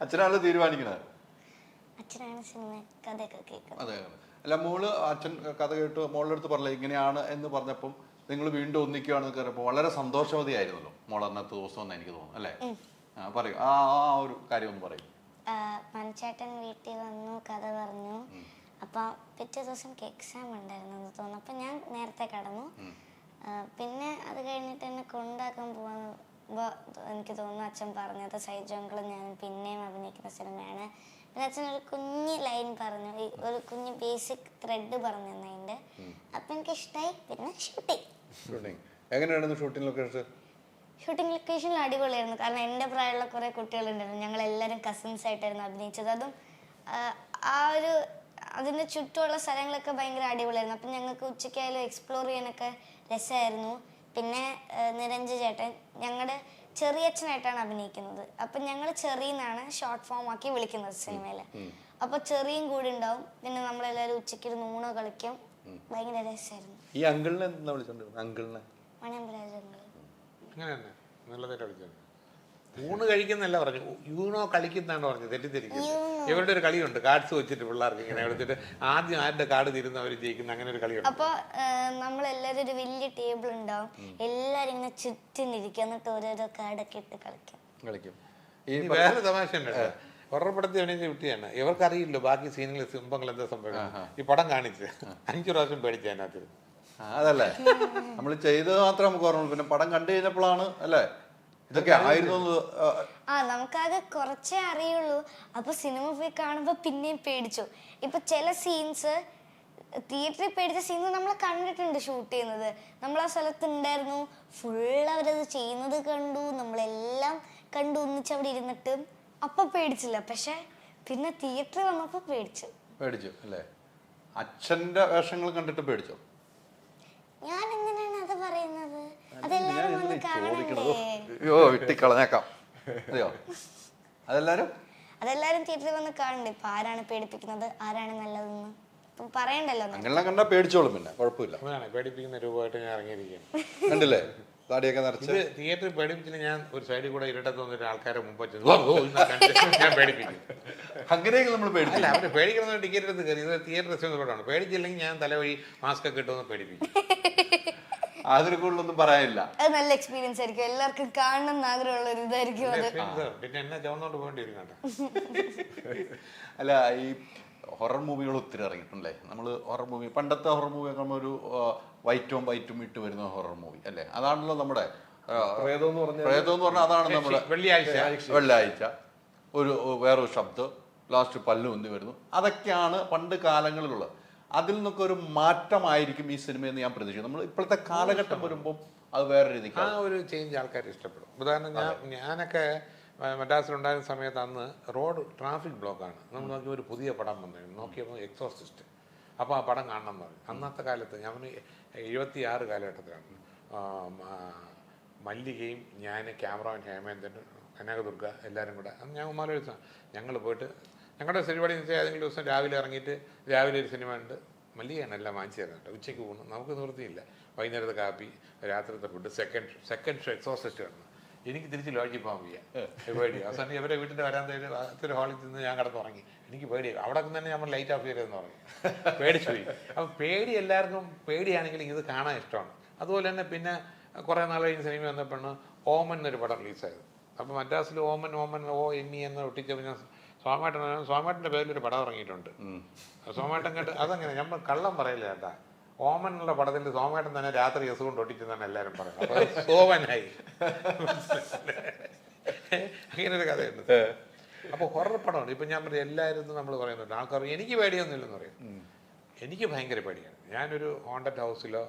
അച്ഛനാണല്ലോ തീരുമാനിക്കണത്. അതെ. അല്ല, മോള് അച്ഛൻ കഥ കേട്ടു മോളുടെ അടുത്ത് പറഞ്ഞില്ല ഇങ്ങനെയാണ് എന്ന് പറഞ്ഞപ്പം നിങ്ങൾ വീണ്ടും ഒന്നിക്കുകയാണെന്ന് കയറിയപ്പോൾ വളരെ സന്തോഷവതിയായിരുന്നല്ലോ മോൾ അന്നത്തെ ദിവസം എന്ന് എനിക്ക് തോന്നുന്നു. അല്ലേ? പറയൂ, ആ ഒരു കാര്യം ഒന്ന് പറയും. മനുചേട്ടൻ വീട്ടിൽ വന്നു, കഥ പറഞ്ഞു. അപ്പം പിറ്റേ ദിവസം എനിക്ക് എക്സാം ഉണ്ടായിരുന്നു എന്ന് തോന്നുന്നു. അപ്പം ഞാൻ നേരത്തെ കടന്നു. പിന്നെ അത് കഴിഞ്ഞിട്ട് എന്നെ കൊണ്ടാക്കാൻ പോകുമ്പോൾ എനിക്ക് തോന്നുന്നു അച്ഛൻ പറഞ്ഞത് സൈജു അങ്കിളും ഞാനും പിന്നെയും അഭിനയിക്കുന്ന സിനിമയാണ്. പിന്നെ അച്ഛൻ ഒരു കുഞ്ഞ് ലൈൻ പറഞ്ഞു, ഒരു കുഞ്ഞ് ബേസിക് ത്രെഡ് പറഞ്ഞു തന്നതിൻ്റെ. അപ്പം എനിക്ക് ഇഷ്ടമായി. പിന്നെ ഷൂട്ടിങ് എങ്ങനെയായിരുന്നു ഷൂട്ടിംഗ് ലൊക്കേഷൻ? ഷൂട്ടിംഗ് ലൊക്കേഷനിൽ അടിപൊളിയായിരുന്നു. കാരണം എൻ്റെ പ്രായമുള്ള കുറേ കുട്ടികളുണ്ടായിരുന്നു. ഞങ്ങളെല്ലാവരും കസിൻസ് ആയിട്ടായിരുന്നു അഭിനയിച്ചത്. അതും അതിൻ്റെ ചുറ്റുമുള്ള സ്ഥലങ്ങളൊക്കെ ഭയങ്കര അടിപൊളിയായിരുന്നു. അപ്പം ഞങ്ങൾക്ക് ഉച്ചയ്ക്കായാലും എക്സ്പ്ലോർ ചെയ്യാനൊക്കെ രസമായിരുന്നു. പിന്നെ നിരഞ്ജൻ ചേട്ടൻ ഞങ്ങളുടെ ചെറിയച്ഛനായിട്ടാണ് അഭിനയിക്കുന്നത്. അപ്പം ഞങ്ങൾ ചെറിയെന്നാണ് ഷോർട്ട് ഫോം ആക്കി വിളിക്കുന്നത് സിനിമയിൽ. അപ്പോൾ ചെറിയും കൂടി ഉണ്ടാവും. പിന്നെ നമ്മളെല്ലാവരും ഉച്ചയ്ക്ക് ഊണോ കളിക്കും. ഭയങ്കര രസമായിരുന്നു. ഈ അങ്കിളിനെ എന്താ വിളിച്ചോണ്ടിരുന്നത്? അങ്കിളിനെ മണിയമ്പരാജ് അങ്കിൾ. അങ്ങനെയന്നെ നല്ലതായിട്ട് കളിച്ചത്. ഊണ് കഴിക്കുന്നല്ല പറഞ്ഞു, യൂണോ കളിക്കുന്നതാണ് പറഞ്ഞത്. തെറ്റിദ്ധരിക്കും. ഇവരുടെ ഒരു കളിയുണ്ട്, കാർഡ്സ് വെച്ചിട്ട് പിള്ളേർക്ക് ഇങ്ങനെ എടുത്തിട്ട് ആദ്യം ആരുടെ കാർഡ് തീരുന്ന അവർ ജയിക്കുന്ന അങ്ങനെ ഒരു കളിയുണ്ട്. അപ്പോൾ നമ്മളെല്ലാവരും ഒരു വലിയ ടേബിൾ ഉണ്ടാവും. എല്ലാവരും ഇങ്ങനെ ചുറ്റിനിരിക്കും. എന്നിട്ട് ഓരോരോ കാർഡൊക്കെ ഇട്ട് കളിക്കും. ഈ വേറെ തമാശ ഉണ്ട്. ഉറപ്പടത്തി അഭിനയിച്ച കുട്ടിയാണ്. ഇവർക്കറിയില്ലോ ബാക്കി സീനുകൾ സിംബങ്ങൾ എന്താ സംഭവിക്കുന്നത്. ഈ പടം കാണിച്ച് 5 പ്രാവശ്യം പേടിച്ചു അതിനകത്ത്. അതല്ലേ നമ്മൾ ചെയ്തത് മാത്രം നമുക്ക് ഓർമ്മ. പിന്നെ പടം കണ്ടു കഴിഞ്ഞപ്പോഴാണ് അല്ലേ ഇതൊക്കെ ആയിരുന്നു. നമുക്കാകെ കുറച്ചേ അറിയുള്ളൂ. അപ്പൊ സിനിമ പോയി കാണുമ്പോ പിന്നെയും പേടിച്ചു. ഇപ്പൊ ചില സീൻസ് തിയേറ്ററിൽ പേടിച്ച സീൻസ് നമ്മൾ കണ്ടിട്ടുണ്ട് ഷൂട്ട് ചെയ്യുന്നത്. നമ്മൾ ആ സ്ഥലത്ത് ഉണ്ടായിരുന്നു. ഫുൾ അവരത് ചെയ്യുന്നത് കണ്ടു. നമ്മളെല്ലാം കണ്ടു ഒന്നിച്ച് അവിടെ ഇരുന്നിട്ട് അപ്പൊ പേടിച്ചില്ല. പക്ഷെ പിന്നെ തിയേറ്ററിൽ വന്നപ്പോ പേടിച്ചു അല്ലേ? അച്ഛന്റെ വേഷങ്ങൾ കണ്ടിട്ട് പേടിച്ചോ? ഞാൻ എങ്ങനെയാണ് അത് പറയുന്നത്? അതെല്ലാരും വന്ന് കാണണ്ടേ? വിട്ടിക്കളഞ്ഞേക്കാം. അതെയോ? അതെല്ലാരും തിയേറ്ററിൽ വന്ന് കാണണ്ടേ? ഇപ്പൊ ആരാണ് പേടിപ്പിക്കുന്നത്, ആരാണ് നല്ലതെന്ന് ഇപ്പം പറയണ്ടല്ലോ. അങ്ങനെ കണ്ടാ പേടിച്ചോളും. പിന്നെ കുഴപ്പമില്ല. പേടിപ്പിക്കുന്ന രൂപമായിട്ട് ഞാൻ ഇറങ്ങിയിരിക്കുകയാണ്. കണ്ടില്ലേ താടിയൊക്കെ നിറച്ച്. തിയേറ്ററിൽ പേടിപ്പിച്ചില്ല. ഞാൻ ഒരു സൈഡിൽ കൂടെ ഇരട്ടത്ത് വന്നിട്ട് ആൾക്കാരെ മുമ്പ് ഞാൻ പേടിപ്പിക്കും. അങ്ങനെയെങ്കിലും നമ്മൾ പേടിച്ചില്ല. അവര് പേടിക്കുന്ന ടിക്കറ്റ് എടുത്ത് കയറി. ഇത് തിയേറ്റർ റെസ്റ്റോറൻറ്റോടാണ്. പേടിച്ചില്ലെങ്കിൽ ഞാൻ തലവഴി മാസ്ക് ഒക്കെ ഇട്ടൊന്ന് പേടിപ്പിക്കും. അതിനെ കൂടുതലൊന്നും പറയാനില്ല. അത് നല്ല എക്സ്പീരിയൻസ് ആയിരിക്കും. എല്ലാവർക്കും കാണണം എന്ന് ആഗ്രഹമുള്ള ഒരു ഇതായിരിക്കും അത്. പിന്നെ എന്നെ ചുവന്നോണ്ട് പോകേണ്ടി വരും. അല്ല, ഈ ഹൊറർ മൂവികൾ ഒത്തിരി ഇറങ്ങിയിട്ടുണ്ടല്ലേ? നമ്മൾ ഹൊറർ മൂവി, പണ്ടത്തെ ഹൊറർ മൂവിയൊക്കെ നമ്മൾ ഒരു വൈറ്റും ഇട്ട് വരുന്ന ഹൊറർ മൂവി അല്ലേ? അതാണല്ലോ നമ്മുടെ പ്രേതം എന്ന് പറഞ്ഞാൽ അതാണ് നമ്മുടെ വെള്ളിയാഴ്ച ഒരു വേറൊരു ശബ്ദം, ലാസ്റ്റ് പല്ല് ഉന്തി വരുന്നു. അതൊക്കെയാണ് പണ്ട് കാലങ്ങളിലുള്ളത്. അതിൽ നിന്നൊക്കെ ഒരു മാറ്റമായിരിക്കും ഈ സിനിമയെന്ന് ഞാൻ പ്രതീക്ഷിക്കുന്നു. നമ്മൾ ഇപ്പോഴത്തെ കാലഘട്ടം വരുമ്പോൾ അത് വേറെ രീതിക്ക് ആ ഒരു ചേഞ്ച് ആൾക്കാർ ഇഷ്ടപ്പെടും. ഉദാഹരണം ഞാനൊക്കെ മദ്രാസിലുണ്ടായിരുന്ന സമയത്ത് അന്ന് റോഡ് ട്രാഫിക് ബ്ലോക്കാണ്. നമ്മൾ നോക്കിയ ഒരു പുതിയ പടം വന്നിരുന്നു, നോക്കിയപ്പോൾ എക്സോർസിസ്റ്റ്. അപ്പോൾ ആ പടം കാണണം എന്ന് പറയും. അന്നത്തെ കാലത്ത് ഞാൻ 76 കാലഘട്ടത്തിലാണ് മല്ലികയും ഞാൻ, ക്യാമറമാൻ ഹേമേന്ദ്രൻ, കനകദുർഗ എല്ലാവരും കൂടെ അന്ന് ഞാൻ ഉമ്മാലോചിച്ച ഞങ്ങൾ പോയിട്ട് ഞങ്ങളുടെ പരിപാടി എന്ന് വെച്ചാൽ ഏതെങ്കിലും ദിവസം രാവിലെ ഇറങ്ങിയിട്ട് രാവിലെ ഒരു സിനിമ ഉണ്ട്, മല്ലികയാണ് എല്ലാം വാങ്ങിച്ചു തരുന്നുണ്ട്. ഉച്ചയ്ക്ക് പോകുന്നു, നമുക്ക് നിവൃത്തിയില്ല. വൈകുന്നേരത്തെ കാപ്പി, രാത്രിത്തെ ഫുഡ്, സെക്കൻഡ് ഷോ എക്സോസിസ്റ്റ് കാണുന്നു. എനിക്ക് തിരിച്ച് ലോഡ്ജിൽ പോകാൻ വയ്യ, പേടിയാണ്. അവസാനം ഇവരെ വീട്ടിൻ്റെ വരാന്തയിൽ അതൊരു ഹാളിൽ നിന്ന് ഞാൻ കിടന്നുറങ്ങി. എനിക്ക് പേടിയാണ്. അവിടെ തന്നെ നമ്മൾ ലൈറ്റ് ഓഫ് ചെയ്തതെന്ന് പറഞ്ഞു, പേടിച്ചു പോയി. അപ്പം പേടി എല്ലാവർക്കും പേടിയാണെങ്കിലും ഇത് കാണാൻ ഇഷ്ടമാണ്. അതുപോലെ തന്നെ പിന്നെ കുറേ നാൾ കഴിഞ്ഞ് സിനിമ വന്നപ്പോഴാണ് ഓമൻ എന്നൊരു പടം റിലീസായത്. അപ്പോൾ മദ്രാസിൽ ഓമൻ OME എന്ന് ഒട്ടിച്ചപ്പോൾ ഞാൻ സ്വാമേട്ടൻ്റെ പേരിലൊരു പടം ഇറങ്ങിയിട്ടുണ്ട്. സോമേട്ടൻ കേട്ട് അതങ്ങനെ നമ്മൾ കള്ളം പറയില്ല ചേട്ടാ. ഓമൻ എന്നുള്ള പടത്തിൽ സോമേട്ടൻ തന്നെ രാത്രി യെസ് കൊണ്ട് ഒട്ടിച്ചെന്നാണ് എല്ലാവരും പറയുന്നത്. അപ്പോൾ സോമനായി അങ്ങനെ ഒരു കഥയുണ്ട്. അപ്പോൾ ഹൊറർ പടമാണ്. ഇപ്പം ഞാൻ പറയും എല്ലാവരും നമ്മൾ പറയുന്നുണ്ട്, ആൾക്കാർ എനിക്ക് പേടിയൊന്നുമില്ലെന്ന് പറയും. എനിക്ക് ഭയങ്കര പേടിയാണ്. ഞാനൊരു ഹോണ്ടഡ് ഹൗസിലോ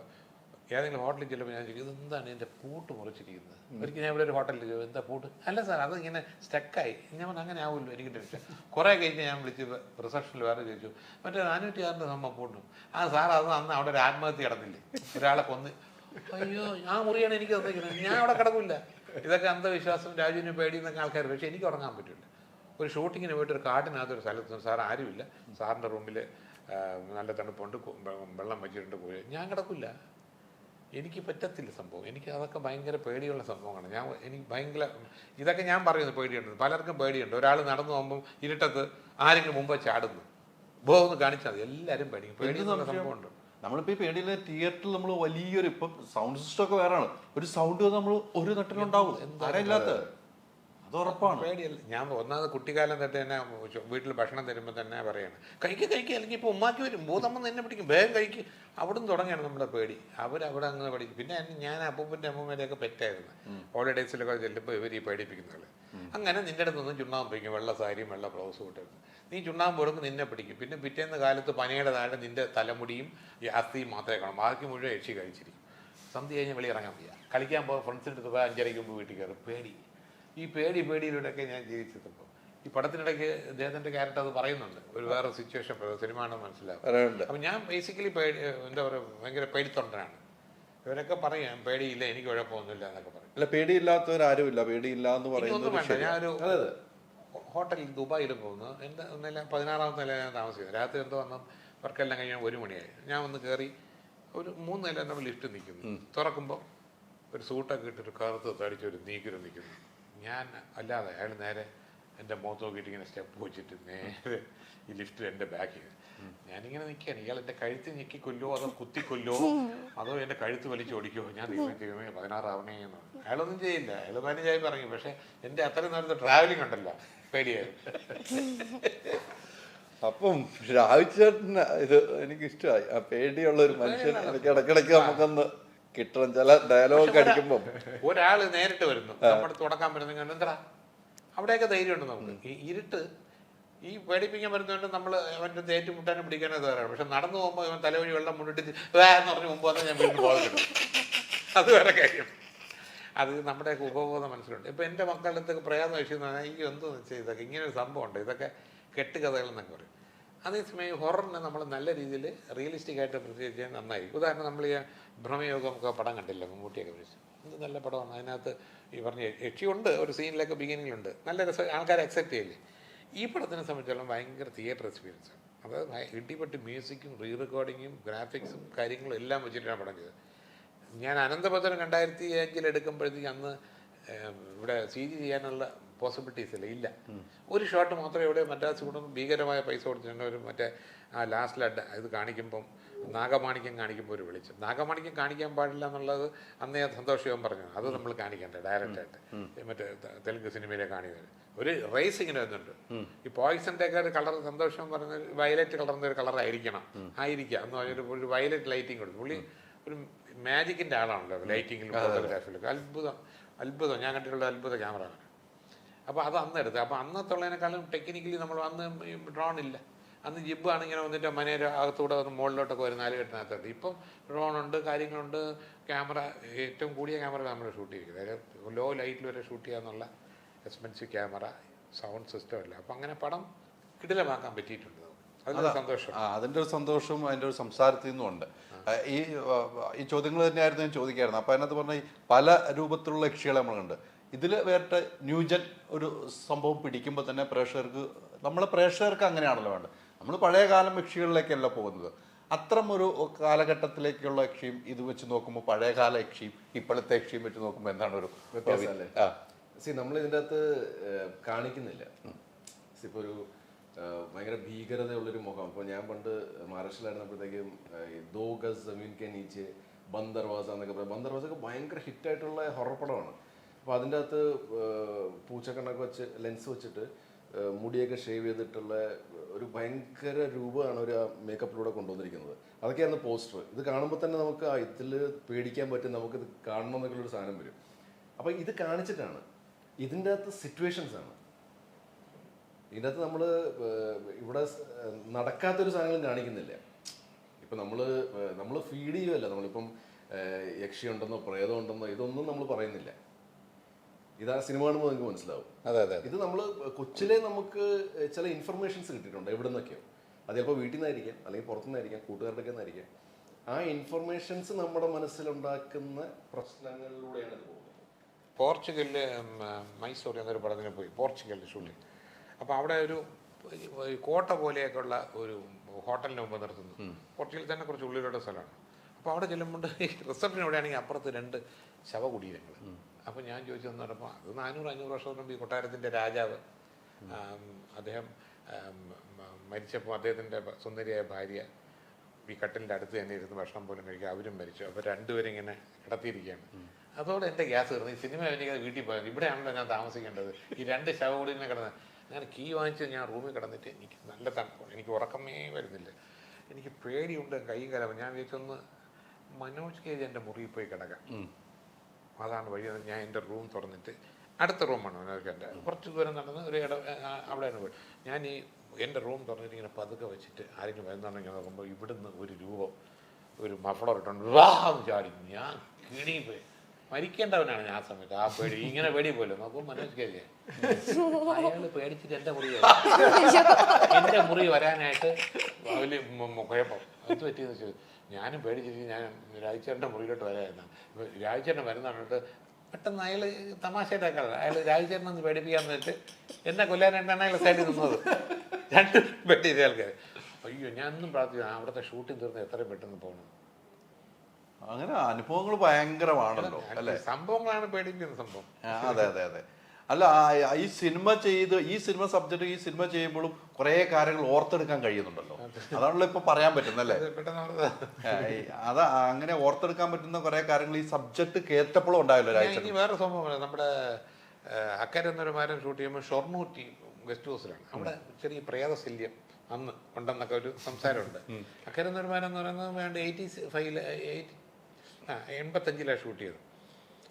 ഏതെങ്കിലും ഹോട്ടലിൽ ചെല്ലുമ്പോൾ ഞാൻ ചോദിക്കും, ഇതെന്താണ് എൻ്റെ പൂട്ട് മുറിച്ചിരിക്കുന്നത്? ഒരിക്കലും ഞാൻ ഇവിടെ ഒരു ഹോട്ടലിൽ ചോദിക്കും, എന്താ പൂട്ട്? അല്ല സാർ, അത് ഇങ്ങനെ സ്റ്റക്കായി. ഞാൻ പറഞ്ഞു അങ്ങനെ ആവുമല്ലോ, എനിക്ക് ടെൻഷൻ. കുറേ കഴിഞ്ഞ് ഞാൻ വിളിച്ച് റിസപ്ഷനിൽ വേറെ ചോദിച്ചു, മറ്റേ 406 സംഭവം പൂട്ടു. ആ സാർ, അത് അന്ന് അവിടെ ഒരു ആത്മഹത്യ കിടന്നില്ലേ, ഒരാളെ കൊന്ന്. അയ്യോ, ആ മുറിയാണ് എനിക്ക് തന്നിരിക്കുന്നത്, ഞാൻ അവിടെ കിടക്കില്ല. ഇതൊക്കെ അന്ധവിശ്വാസം, രാജുവിന് പേടി എന്നൊക്കെ ആൾക്കാർ. പക്ഷേ എനിക്ക് ഉറങ്ങാൻ പറ്റില്ല. ഒരു ഷൂട്ടിങ്ങിന് പോയിട്ട് ഒരു കാട്ടിനകത്തൊരു സ്ഥലത്ത് സാർ ആരുമില്ല, സാറിൻ്റെ റൂമിൽ നല്ല തണുപ്പുണ്ട്, വെള്ളം വെച്ചിട്ടുണ്ട്, പോയി ഞാൻ കിടക്കില്ല. എനിക്ക് പറ്റത്തില്ല സംഭവം. എനിക്ക് അതൊക്കെ ഭയങ്കര പേടിയുള്ള സംഭവമാണ്. എനിക്ക് ഭയങ്കര ഇതൊക്കെ ഞാൻ പറയുന്നത് പേടിയുണ്ട്. പലർക്കും പേടിയുണ്ട്. ഒരാൾ നടന്നു പോകുമ്പം ഇരുട്ടത്ത് ആരെങ്കിലും മുമ്പ് ചാടുന്നു, ബോന്ന് കാണിച്ചാൽ മതി, എല്ലാവരും പേടിക്കും. പേടിയുള്ള സംഭവമുണ്ട്. നമ്മളിപ്പോൾ ഈ പേടിയിലെ തിയേറ്ററിൽ നമ്മൾ വലിയൊരു ഇപ്പം സൗണ്ട് സിസ്റ്റം ഒക്കെ വേറെയാണ്. ഒരു സൗണ്ട് നമ്മൾ ഒരു നട്ടിലുണ്ടാവും, ആരയില്ലാത്ത അത് ഉറപ്പാണ്. പേടിയല്ല. ഞാൻ ഒന്നാമത് കുട്ടിക്കാലം തൊട്ട് തന്നെ വീട്ടിൽ ഭക്ഷണം തരുമ്പോൾ തന്നെ പറയാണ്, കഴിക്കുക അല്ലെങ്കിൽ ഇപ്പോൾ ഉമ്മാക്കി വരും, ഭൂതമ്മ എന്നെ പിടിക്കും, വേഗം കഴിക്കും. അവിടുന്ന് തുടങ്ങിയാണ് നമ്മുടെ പേടി. അവരവിടെ അങ്ങനെ പഠിക്കും. പിന്നെ ഞാൻ അപ്പൂപ്പൻ്റെ അമ്മൂമ്മേടെയൊക്കെ പെറ്റായിരുന്നു. ഹോളിഡേയ്സിലൊക്കെ ചെല്ലുമ്പോൾ ഇവർ ഈ പേടിപ്പിക്കുന്നവർ. അങ്ങനെ നിൻ്റെ അടുത്തൊന്നും ചുണ്ണാമ്പ് പിടിക്കും, വെള്ള സാരിയും വെള്ള ബ്ലൗസും ഇട്ടിരുന്നു. നീ ചുണ്ണാമ്പ് കൊടുക്കും, നിന്നെ പിടിക്കും. പിന്നെ പിറ്റേന്ന് കാലത്ത് പനിയുടെ താഴെ നിൻ്റെ തലമുടിയും ഈ അസ്ഥിയും മാത്രമേ കാണും, ബാക്കി മുഴുവൻ യക്ഷി കഴിച്ചിരിക്കും. സന്ധ്യ കഴിഞ്ഞ് വെളി ഇറങ്ങാൻ വയ്യ, കളിക്കാൻ പോകും, ഫ്രണ്ട്സിൻ്റെ അടുത്ത് പോയി 5:30 മുമ്പ് വീട്ടിൽ കയറും. പേടി. ഈ പേടിയിലൂടെയൊക്കെ ഞാൻ ജീവിച്ചപ്പോൾ ഈ പടത്തിനിടയ്ക്ക് അദ്ദേഹത്തിൻ്റെ ക്യാരക്ടർ അത് പറയുന്നുണ്ട്, ഒരു വേറെ സിറ്റുവേഷൻ സിനിമ ആണെന്ന് മനസ്സിലാവും. അപ്പം ഞാൻ ബേസിക്കലി എന്താ പറയുക, ഭയങ്കര പേടിത്തൊണ്ടനാണ്. ഇവരൊക്കെ പറയാം പേടിയില്ല, എനിക്ക് കുഴപ്പമൊന്നുമില്ല എന്നൊക്കെ പറയും. അല്ല, പേടിയില്ലാത്തവരാരുമില്ല, പേടിയില്ല എന്ന് പറയുന്നത്. ഞാനൊരു ഹോട്ടലിൽ ദുബായിൽ പോകുന്നു, എൻ്റെ 16ാമത്തെ നില ഞാൻ താമസിക്കുന്നത്. രാത്രി എന്തോ വന്നു, വർക്കെല്ലാം കഴിഞ്ഞാൽ 1 മണിയായി. ഞാൻ വന്ന് കയറി ഒരു 3 നില നമ്മൾ ലിഫ്റ്റ് നിൽക്കുന്നു. തുറക്കുമ്പോൾ ഒരു സൂട്ടൊക്കെ ഇട്ടൊരു കറുത്ത് തടിച്ചൊരു നീക്കിരും നിൽക്കുന്നു. ഞാൻ അല്ലാതെ അയാൾ നേരെ എൻ്റെ മുഖത്ത് നോക്കിയിട്ട് ഇങ്ങനെ സ്റ്റെപ്പ് വെച്ചിട്ട് നേരെ ഈ ലിഫ്റ്റിൽ എൻ്റെ ബാക്കിൽ ഞാനിങ്ങനെ നിൽക്കുകയാണ്. ഇയാൾ എൻ്റെ കഴുത്ത് ഞെക്കിക്കൊല്ലോ, അതോ കുത്തിക്കൊല്ലോ, അതോ എൻ്റെ കഴുത്ത് വലിച്ചോടിക്കോ? ഞാൻ ദൈവമേ 16 ആവണേന്ന്. അയാളൊന്നും ചെയ്യില്ല, അയാൾ 15 പറഞ്ഞു. പക്ഷേ എൻ്റെ അത്രയും നേരത്തെ ട്രാവലിംഗ് ഉണ്ടല്ലോ, പേടിയായിരുന്നു. അപ്പം രാവിച്ചേട്ടന് ഇത് എനിക്കിഷ്ടമായി. ആ പേടിയുള്ള ഒരു മനുഷ്യൻ ഇടയ്ക്കിടയ്ക്ക് നമുക്കൊന്ന് കിട്ടണം. ചില ഡയലോഗ് അടിക്കുമ്പോൾ ഒരാൾ നേരിട്ട് വരുന്നു, നമ്മുടെ തുടക്കാൻ വരുന്ന എന്താ അവിടെയൊക്കെ ധൈര്യമുണ്ട് നമുക്ക്. ഈ ഇരുട്ട് ഈ പേടിപ്പിക്കാൻ വരുന്നതുകൊണ്ട് നമ്മൾ അവൻ്റെ തേറ്റുമുട്ടാനും പിടിക്കാനും തയ്യാറാണ്. പക്ഷെ നടന്നു പോകുമ്പോൾ ഇവൻ തലവഴി വെള്ളം മുന്നിട്ട് എന്ന് പറഞ്ഞ് മുമ്പ് വന്നാൽ ഞാൻ വീണ്ടും പോകത്തില്ല. അത് വേറെ കാര്യം. അത് നമ്മുടെയൊക്കെ ഉപബോധം മനസ്സിലുണ്ട്. ഇപ്പം എൻ്റെ മക്കളുടെ അടുത്തൊക്കെ പ്രയാസം വെച്ചിരുന്ന എനിക്ക് എന്തോന്ന് വെച്ചാൽ ഇതൊക്കെ ഇങ്ങനൊരു സംഭവമുണ്ട്, ഇതൊക്കെ കെട്ടുകഥകൾ എന്നൊക്കെ പറയും. അതേസമയം ഹൊററിനെ നമ്മൾ നല്ല രീതിയിൽ റിയലിസ്റ്റിക് ആയിട്ട് പ്രത്യേകിച്ച് ചെയ്യാൻ നന്നായി. ഉദാഹരണം നമ്മൾ ഈ ഭ്രമയോഗം ഒക്കെ പടം കണ്ടില്ല, മമ്മൂട്ടിയൊക്കെ വിളിച്ചു, ഇത് നല്ല പടമാണ്. അതിനകത്ത് ഈ പറഞ്ഞ യക്ഷിയുണ്ട്, ഒരു സീനിലൊക്കെ ബിഗിനിങ്ങിലുണ്ട്, നല്ല രസം, ആൾക്കാരെ അക്സെപ്റ്റ് ചെയ്യില്ലേ. ഈ പടത്തിനെ സംബന്ധിച്ചോളം ഭയങ്കര തിയേറ്റർ എക്സ്പീരിയൻസാണ്. അതായത് ഇടിപെട്ട് മ്യൂസിക്കും റീ റെക്കോർഡിങ്ങും ഗ്രാഫിക്സും കാര്യങ്ങളും എല്ലാം വെച്ചിട്ടാണ് പടം ചെയ്തത്. ഞാൻ അനന്തപത്രം 2005 എടുക്കുമ്പോഴത്തേക്ക് അന്ന് ഇവിടെ CG ചെയ്യാനുള്ള പോസിബിലിറ്റീസ് ഇല്ല. ഒരു ഷോട്ട് മാത്രമേ ഇവിടെ മദ്രാസ് കൊണ്ടുവന്ന് ഭീകരമായ പൈസ കൊടുത്തിട്ടുണ്ട്. ഒരു മറ്റേ ആ ലാസ്റ്റ് ഇത് കാണിക്കുമ്പം നാഗമാണിക്യം കാണിക്കുമ്പോൾ ഒരു വെളിച്ചം. നാഗമാണിക്യം കാണിക്കാൻ പാടില്ല എന്നുള്ളത് അന്നേ സന്തോഷം പറഞ്ഞു. അത് നമ്മൾ കാണിക്കണ്ടേ ഡയറക്റ്റായിട്ട്. മറ്റേ തെലുങ്ക് സിനിമയിലെ കാണിക്കുന്നത് ഒരു റേസ് ഇങ്ങനെ വരുന്നുണ്ട്. ഈ പോയിസൻ്റെ ഒക്കെ ഒരു കളർ സന്തോഷം പറഞ്ഞ വയലറ്റ് കളറിൻ്റെ ഒരു കളർ ആയിരിക്കണം എന്ന് പറഞ്ഞൊരു ഒരു വയലറ്റ് ലൈറ്റിംഗ് കൊടുത്തു. പുള്ളി ഒരു മാജിക്കിൻ്റെ ആളാണല്ലോ ലൈറ്റിങ്ങിലും ഫോട്ടോഗ്രാഫിയിലൊക്കെ. അത്ഭുതം ഞാൻ കണ്ടിട്ടുള്ള അത്ഭുത ക്യാമറ. അപ്പോൾ അത് അന്ന് എടുത്ത്. അപ്പോൾ അന്നത്തുള്ളതിനേക്കാളും ടെക്നിക്കലി നമ്മൾ അന്ന് ഡ്രോൺ ഇല്ല. അന്ന് ജിബാണ് ഇങ്ങനെ വന്നിട്ട് മനേരെ അകത്തൂടെ വന്ന് മുകളിലോട്ടൊക്കെ ഒരു 4 കെട്ടിനകത്തുണ്ട്. ഇപ്പം ഡ്രോണുണ്ട്, കാര്യങ്ങളുണ്ട്, ക്യാമറ ഏറ്റവും കൂടിയ ക്യാമറ നമ്മൾ ഷൂട്ട് ചെയ്തിരിക്കുന്നത്. അതായത് ലോ ലൈറ്റിൽ വരെ ഷൂട്ട് ചെയ്യാന്നുള്ള എക്സ്പെൻസീവ് ക്യാമറ, സൗണ്ട് സിസ്റ്റം അല്ല. അപ്പം അങ്ങനെ പടം കിടിലമാക്കാൻ പറ്റിയിട്ടുണ്ട്. അതിൻ്റെ സന്തോഷം, അതിൻ്റെ ഒരു സന്തോഷവും അതിൻ്റെ ഒരു സംസാരത്തിൽ നിന്നുമുണ്ട്. ഈ ചോദ്യങ്ങൾ തന്നെയായിരുന്നു ഞാൻ ചോദിക്കായിരുന്നു. അപ്പോൾ അതിനകത്ത് പറഞ്ഞ പല രൂപത്തിലുള്ള യക്ഷികളെ നമ്മളുണ്ട്. ഇതിൽ വേറെ ന്യൂജൻ ഒരു സംഭവം പിടിക്കുമ്പോൾ തന്നെ പ്രേക്ഷകർക്ക് അങ്ങനെയാണല്ലോ വേണ്ടത്. നമ്മൾ പഴയ കാലം യക്ഷികളിലേക്കല്ല പോകുന്നത്. അത്തരം ഒരു കാലഘട്ടത്തിലേക്കുള്ള യക്ഷിയും ഇത് വെച്ച് നോക്കുമ്പോൾ പഴയകാല യക്ഷിയും ഇപ്പോഴത്തെ യക്ഷിയും വെച്ച് നോക്കുമ്പോൾ എന്താണ് ഒരു വ്യത്യാസം? നമ്മൾ ഇതിൻ്റെ അകത്ത് കാണിക്കുന്നില്ല. ഇപ്പോൾ ഒരു ഭയങ്കര ഭീകരതയുള്ളൊരു മുഖം. ഇപ്പോൾ ഞാൻ പണ്ട് മഹാരാഷ്ട്രയിലായിരുന്നപ്പോഴത്തേക്കും ദോ ഗസ് ജമീൻ കെ നീച്ചെ, ബന്ദർവാസ എന്നൊക്കെ പറയും. ബന്ദർവാസൊക്കെ ഭയങ്കര ഹിറ്റായിട്ടുള്ള ഹൊറർ പടമാണ്. അപ്പോൾ അതിൻ്റെ അകത്ത് പൂച്ചക്കണ്ണൊക്കെ വെച്ച് ലെൻസ് വെച്ചിട്ട് മുടിയൊക്കെ ഷേവ് ചെയ്തിട്ടുള്ള ഒരു ഭയങ്കര രൂപമാണ് ഒരു മേക്കപ്പിലൂടെ കൊണ്ടുവന്നിരിക്കുന്നത്. അതൊക്കെയായിരുന്നു പോസ്റ്റർ. ഇത് കാണുമ്പോൾ തന്നെ നമുക്ക് ഇതിൽ പേടിക്കാൻ പറ്റും, നമുക്കിത് കാണണം എന്നൊക്കെയുള്ളൊരു സാധനം വരും. അപ്പോൾ ഇത് കാണിച്ചിട്ടാണ്. ഇതിൻ്റെ അകത്ത് സിറ്റുവേഷൻസ് ആണ്. ഇതിൻ്റെ അകത്ത് ഇവിടെ നടക്കാത്തൊരു സാധനങ്ങളും കാണിക്കുന്നില്ല. ഇപ്പം നമ്മൾ ഫീഡ് ചെയ്യുമല്ല. നമ്മളിപ്പം യക്ഷി ഉണ്ടെന്നോ പ്രേതം ഉണ്ടെന്നോ ഇതൊന്നും നമ്മൾ പറയുന്നില്ല. ഇതാ സിനിമ കാണുമ്പോൾ നിങ്ങൾക്ക് മനസ്സിലാവും. ഇത് നമ്മൾ കൊച്ചിലെ നമുക്ക് ചില ഇൻഫർമേഷൻസ് കിട്ടിയിട്ടുണ്ട് എവിടെ നിന്നൊക്കെയോ. അത് ചിലപ്പോൾ വീട്ടിൽ നിന്നായിരിക്കാം, അല്ലെങ്കിൽ പുറത്തുനിന്നായിരിക്കാം, കൂട്ടുകാരുടെ നിന്നായിരിക്കാം. ആ ഇൻഫർമേഷൻസ് നമ്മുടെ മനസ്സിലുണ്ടാക്കുന്ന പ്രശ്നങ്ങളിലൂടെയാണ് ഇത് പോകുന്നത്. പോർച്ചുഗലിൽ മൈസൂർ എന്നൊരു പടത്തിന് പോയി, പോർച്ചുഗലിൽ ഷൂട്ടിങ്. അപ്പോൾ അവിടെ ഒരു കോട്ട പോലെയൊക്കെയുള്ള ഒരു ഹോട്ടലിന് മുമ്പ് നിർത്തുന്നു. പോർച്ചുഗലിൽ തന്നെ കുറച്ച് ഉള്ളിലുള്ള സ്ഥലമാണ്. അപ്പോൾ അവിടെ ചെല്ലുമ്പോൾ ഈ റിസപ്ഷൻ എവിടെയാണെങ്കിൽ അപ്പുറത്ത് 2 ശവകുടീരങ്ങൾ. അപ്പോൾ ഞാൻ ചോദിച്ചതെന്ന് പറഞ്ഞപ്പോൾ അത് 400-500 വർഷം മുമ്പ് ഈ കൊട്ടാരത്തിൻ്റെ രാജാവ് അദ്ദേഹം മരിച്ചപ്പോൾ അദ്ദേഹത്തിൻ്റെ സുന്ദരിയായ ഭാര്യ ഈ കട്ടിലിൻ്റെ അടുത്ത് തന്നെ ഇരുന്ന് ഭക്ഷണം പോലും കഴിക്കുക. അവരും മരിച്ചു. അപ്പോൾ 2 പേരും ഇങ്ങനെ കിടത്തിയിരിക്കുകയാണ്. അതോടെ എൻ്റെ ഗ്യാസ് കയറുന്നു. ഈ സിനിമ എനിക്ക് വീട്ടിൽ പോയത് ഇവിടെയാണല്ലോ ഞാൻ താമസിക്കേണ്ടത്. ഈ 2 ശവകുടീരനെ കിടന്ന് അങ്ങനെ കീ വാങ്ങിച്ച് ഞാൻ റൂമിൽ കിടന്നിട്ട് എനിക്ക് നല്ല തണുപ്പാണ്. എനിക്ക് ഉറക്കമേ വരുന്നില്ല. എനിക്ക് പേടിയുണ്ട്, കൈ കലം. ഞാൻ വിചാരിച്ചൊന്ന് മനോജ് കേജ് എൻ്റെ മുറിയിൽ പോയി കിടക്കാം. അതാണ് വഴി. ഞാൻ എൻ്റെ റൂം തുറന്നിട്ട് അടുത്ത റൂമാണ് മനോജ് എൻ്റെ കുറച്ച് ദൂരം നടന്ന് ഒരു അവിടെയാണ് പോയി. ഞാൻ എൻ്റെ റൂം തുറന്നിട്ട് ഇങ്ങനെ പതുക്കെ വെച്ചിട്ട് ആരെങ്കിലും വരുന്നുണ്ടെങ്കിൽ നോക്കുമ്പോൾ ഇവിടുന്ന് ഒരു രൂപം ഒരു മഫളർ ഇട്ടുണ്ട് ചാടി. ഞാൻ കിണിപ്പോയി. മരിക്കേണ്ടവനാണ് ഞാൻ ആ സമയത്ത്. ആ പേടി ഇങ്ങനെ പേടി പോലും നോക്കുമ്പോൾ മനോജ് കേജ് അയാൾ പേടിച്ചിട്ട് എൻ്റെ മുറി വരാനായിട്ട് വലിയ കുഴപ്പം. അത് പറ്റിയെന്ന് വെച്ചാൽ ഞാനും പേടിച്ചിട്ട് ഞാൻ രാജചേട്ടൻ്റെ മുറിയിലോട്ട് വരാമായിരുന്നു. രാജചേട്ടൻ വരുന്നതാണിട്ട് പെട്ടെന്ന് അയാൾ തമാശയായിട്ടൊക്കെ അയാൾ രാജചേട്ടനൊന്ന് പേടിപ്പിക്കാൻ വേണ്ടിയിട്ട് എന്നെ കൊല്ലാനായിട്ടാണ് അയാൾ സൈഡിൽ നിന്നത്. 2 പേടിയ ആൾക്കാർ. അയ്യോ, ഞാൻ ഒന്നും പ്രാർത്ഥിച്ചു അവിടുത്തെ ഷൂട്ടിംഗ് തീർന്ന് എത്രയും പെട്ടെന്ന് പോകണം. അങ്ങനെ അനുഭവങ്ങൾ ഭയങ്കരമാണല്ലോ അല്ലേ? സംഭവങ്ങളാണ് പേടിപ്പിക്കുന്ന സംഭവം. അതെ. അല്ല, ഈ സിനിമ സബ്ജക്റ്റ് ഈ സിനിമ ചെയ്യുമ്പോഴും കുറേ കാര്യങ്ങൾ ഓർത്തെടുക്കാൻ കഴിയുന്നുണ്ടല്ലോ. അതാണല്ലോ ഇപ്പൊ പറയാൻ പറ്റുന്നല്ലേ? അതാ അങ്ങനെ ഓർത്തെടുക്കാൻ പറ്റുന്ന കുറെ കാര്യങ്ങൾ ഈ സബ്ജക്ട് കേട്ടപ്പോഴും ഉണ്ടായല്ലോ. ഇനി വേറെ സംഭവമാണ്. നമ്മുടെ അക്കരെ എന്നൊരു മരം ഷൂട്ട് ചെയ്യുമ്പോൾ ഷൊർണൂർ ഗസ്റ്റ് ഹൗസിലാണ്. അവിടെ ചെറിയ പ്രേതശല്യം അന്ന് ഉണ്ടെന്നൊക്കെ ഒരു സംസാരമുണ്ട്. അക്കരെ എന്നൊരു മരം എന്ന് പറയുന്നത് വേണ്ട 85-ലാണ് ഷൂട്ട് ചെയ്തത്.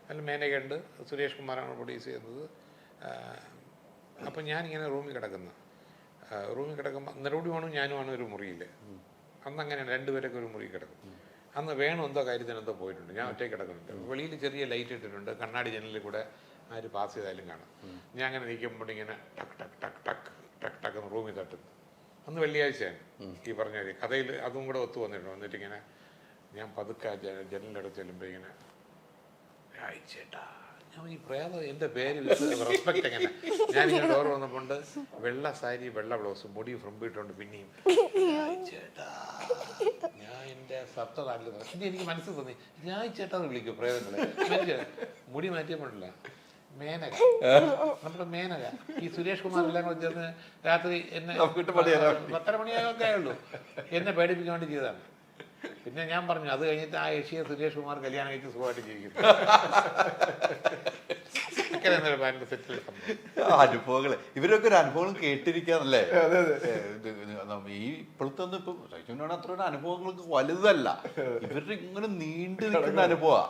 അതിൽ മേനകയുണ്ട്, സുരേഷ് കുമാറാണ് പ്രൊഡ്യൂസ് ചെയ്യുന്നത്. അപ്പം ഞാനിങ്ങനെ റൂമിൽ കിടക്കുമ്പോൾ നെടുപടിവാണും ഞാനുമാണ് ഒരു മുറിയിൽ. അന്ന് അങ്ങനെയാണ് 2 പേരൊക്കെ ഒരു മുറിയിൽ കിടക്കും. അന്ന് വേണം എന്തോ കാര്യത്തിന് എന്തോ പോയിട്ടുണ്ട്. ഞാൻ ഒറ്റയ്ക്ക് കിടക്കുന്നുണ്ട്. വെളിയിൽ ചെറിയ ലൈറ്റ് ഇട്ടിട്ടുണ്ട്. കണ്ണാടി ജനലിൽ കൂടെ ആര് പാസ് ചെയ്താലും കാണാം. ഞാൻ അങ്ങനെ നിൽക്കുമ്പോൾ ഇങ്ങനെ ടക്ക് ടക്ക് ടക്ക് ടക്ക് ടക്ക് ടക്ക് എന്ന് റൂമിൽ തട്ടുന്നു. അന്ന് വെള്ളിയാഴ്ചയാണ് ഈ പറഞ്ഞ കഥയിൽ അതും കൂടെ ഒത്തു വന്നിട്ടുണ്ട്. വന്നിട്ടിങ്ങനെ ഞാൻ പതുക്കെ ജനലിനടുത്ത് ചെല്ലുമ്പോൾ ഇങ്ങനെ രായിച്ചേട്ടാ, ഞാൻ ഈ പ്രേതം എൻ്റെ പേര് റെസ്പെക്റ്റ് എങ്ങനെ. ഞാനിങ്ങനെ ഡോർ വന്നപ്പോണ്ട് വെള്ള സാരി, വെള്ള ബ്ലൗസ്, മുടി ഫ്രംപിട്ടുണ്ട്. പിന്നെയും രായിച്ചേട്ടാ, ഞാൻ എൻ്റെ സപ്തനാട്ടിൽ പിന്നെ എനിക്ക് മനസ്സിൽ തോന്നി രായിച്ചേട്ടാ എന്ന് വിളിക്കും പ്രേതങ്ങളെ. മുടി മാറ്റിയപ്പോഴല്ല മേനക, നമ്മുടെ മേനക, ഈ സുരേഷ് കുമാർ എല്ലാം കൂടെ ചേർന്ന് രാത്രി എന്നെ 10 മണിയൊക്കെ ആയുള്ളൂ എന്നെ പേടിപ്പിക്കാൻ വേണ്ടി ചെയ്തതാണ്. പിന്നെ ഞാൻ പറഞ്ഞു അത് കഴിഞ്ഞിട്ട് ആ യക്ഷിയെ സുരേഷ് കുമാർ കല്യാണം കഴിച്ച് സുഖമായിട്ട് ജീവിക്കുന്നു. അനുഭവങ്ങള് ഇവരൊക്കെ ഒരു അനുഭവങ്ങൾ കേട്ടിരിക്കാന്നല്ലേ. ഈ ഇപ്പോഴത്തെ ഒന്നും ഇപ്പൊ സൈജുവിനാണ് അത്ര അനുഭവങ്ങൾക്ക് വലുതല്ല, ഇവരുടെ ഇങ്ങനെ നീണ്ടു നിൽക്കുന്ന അനുഭവമാ.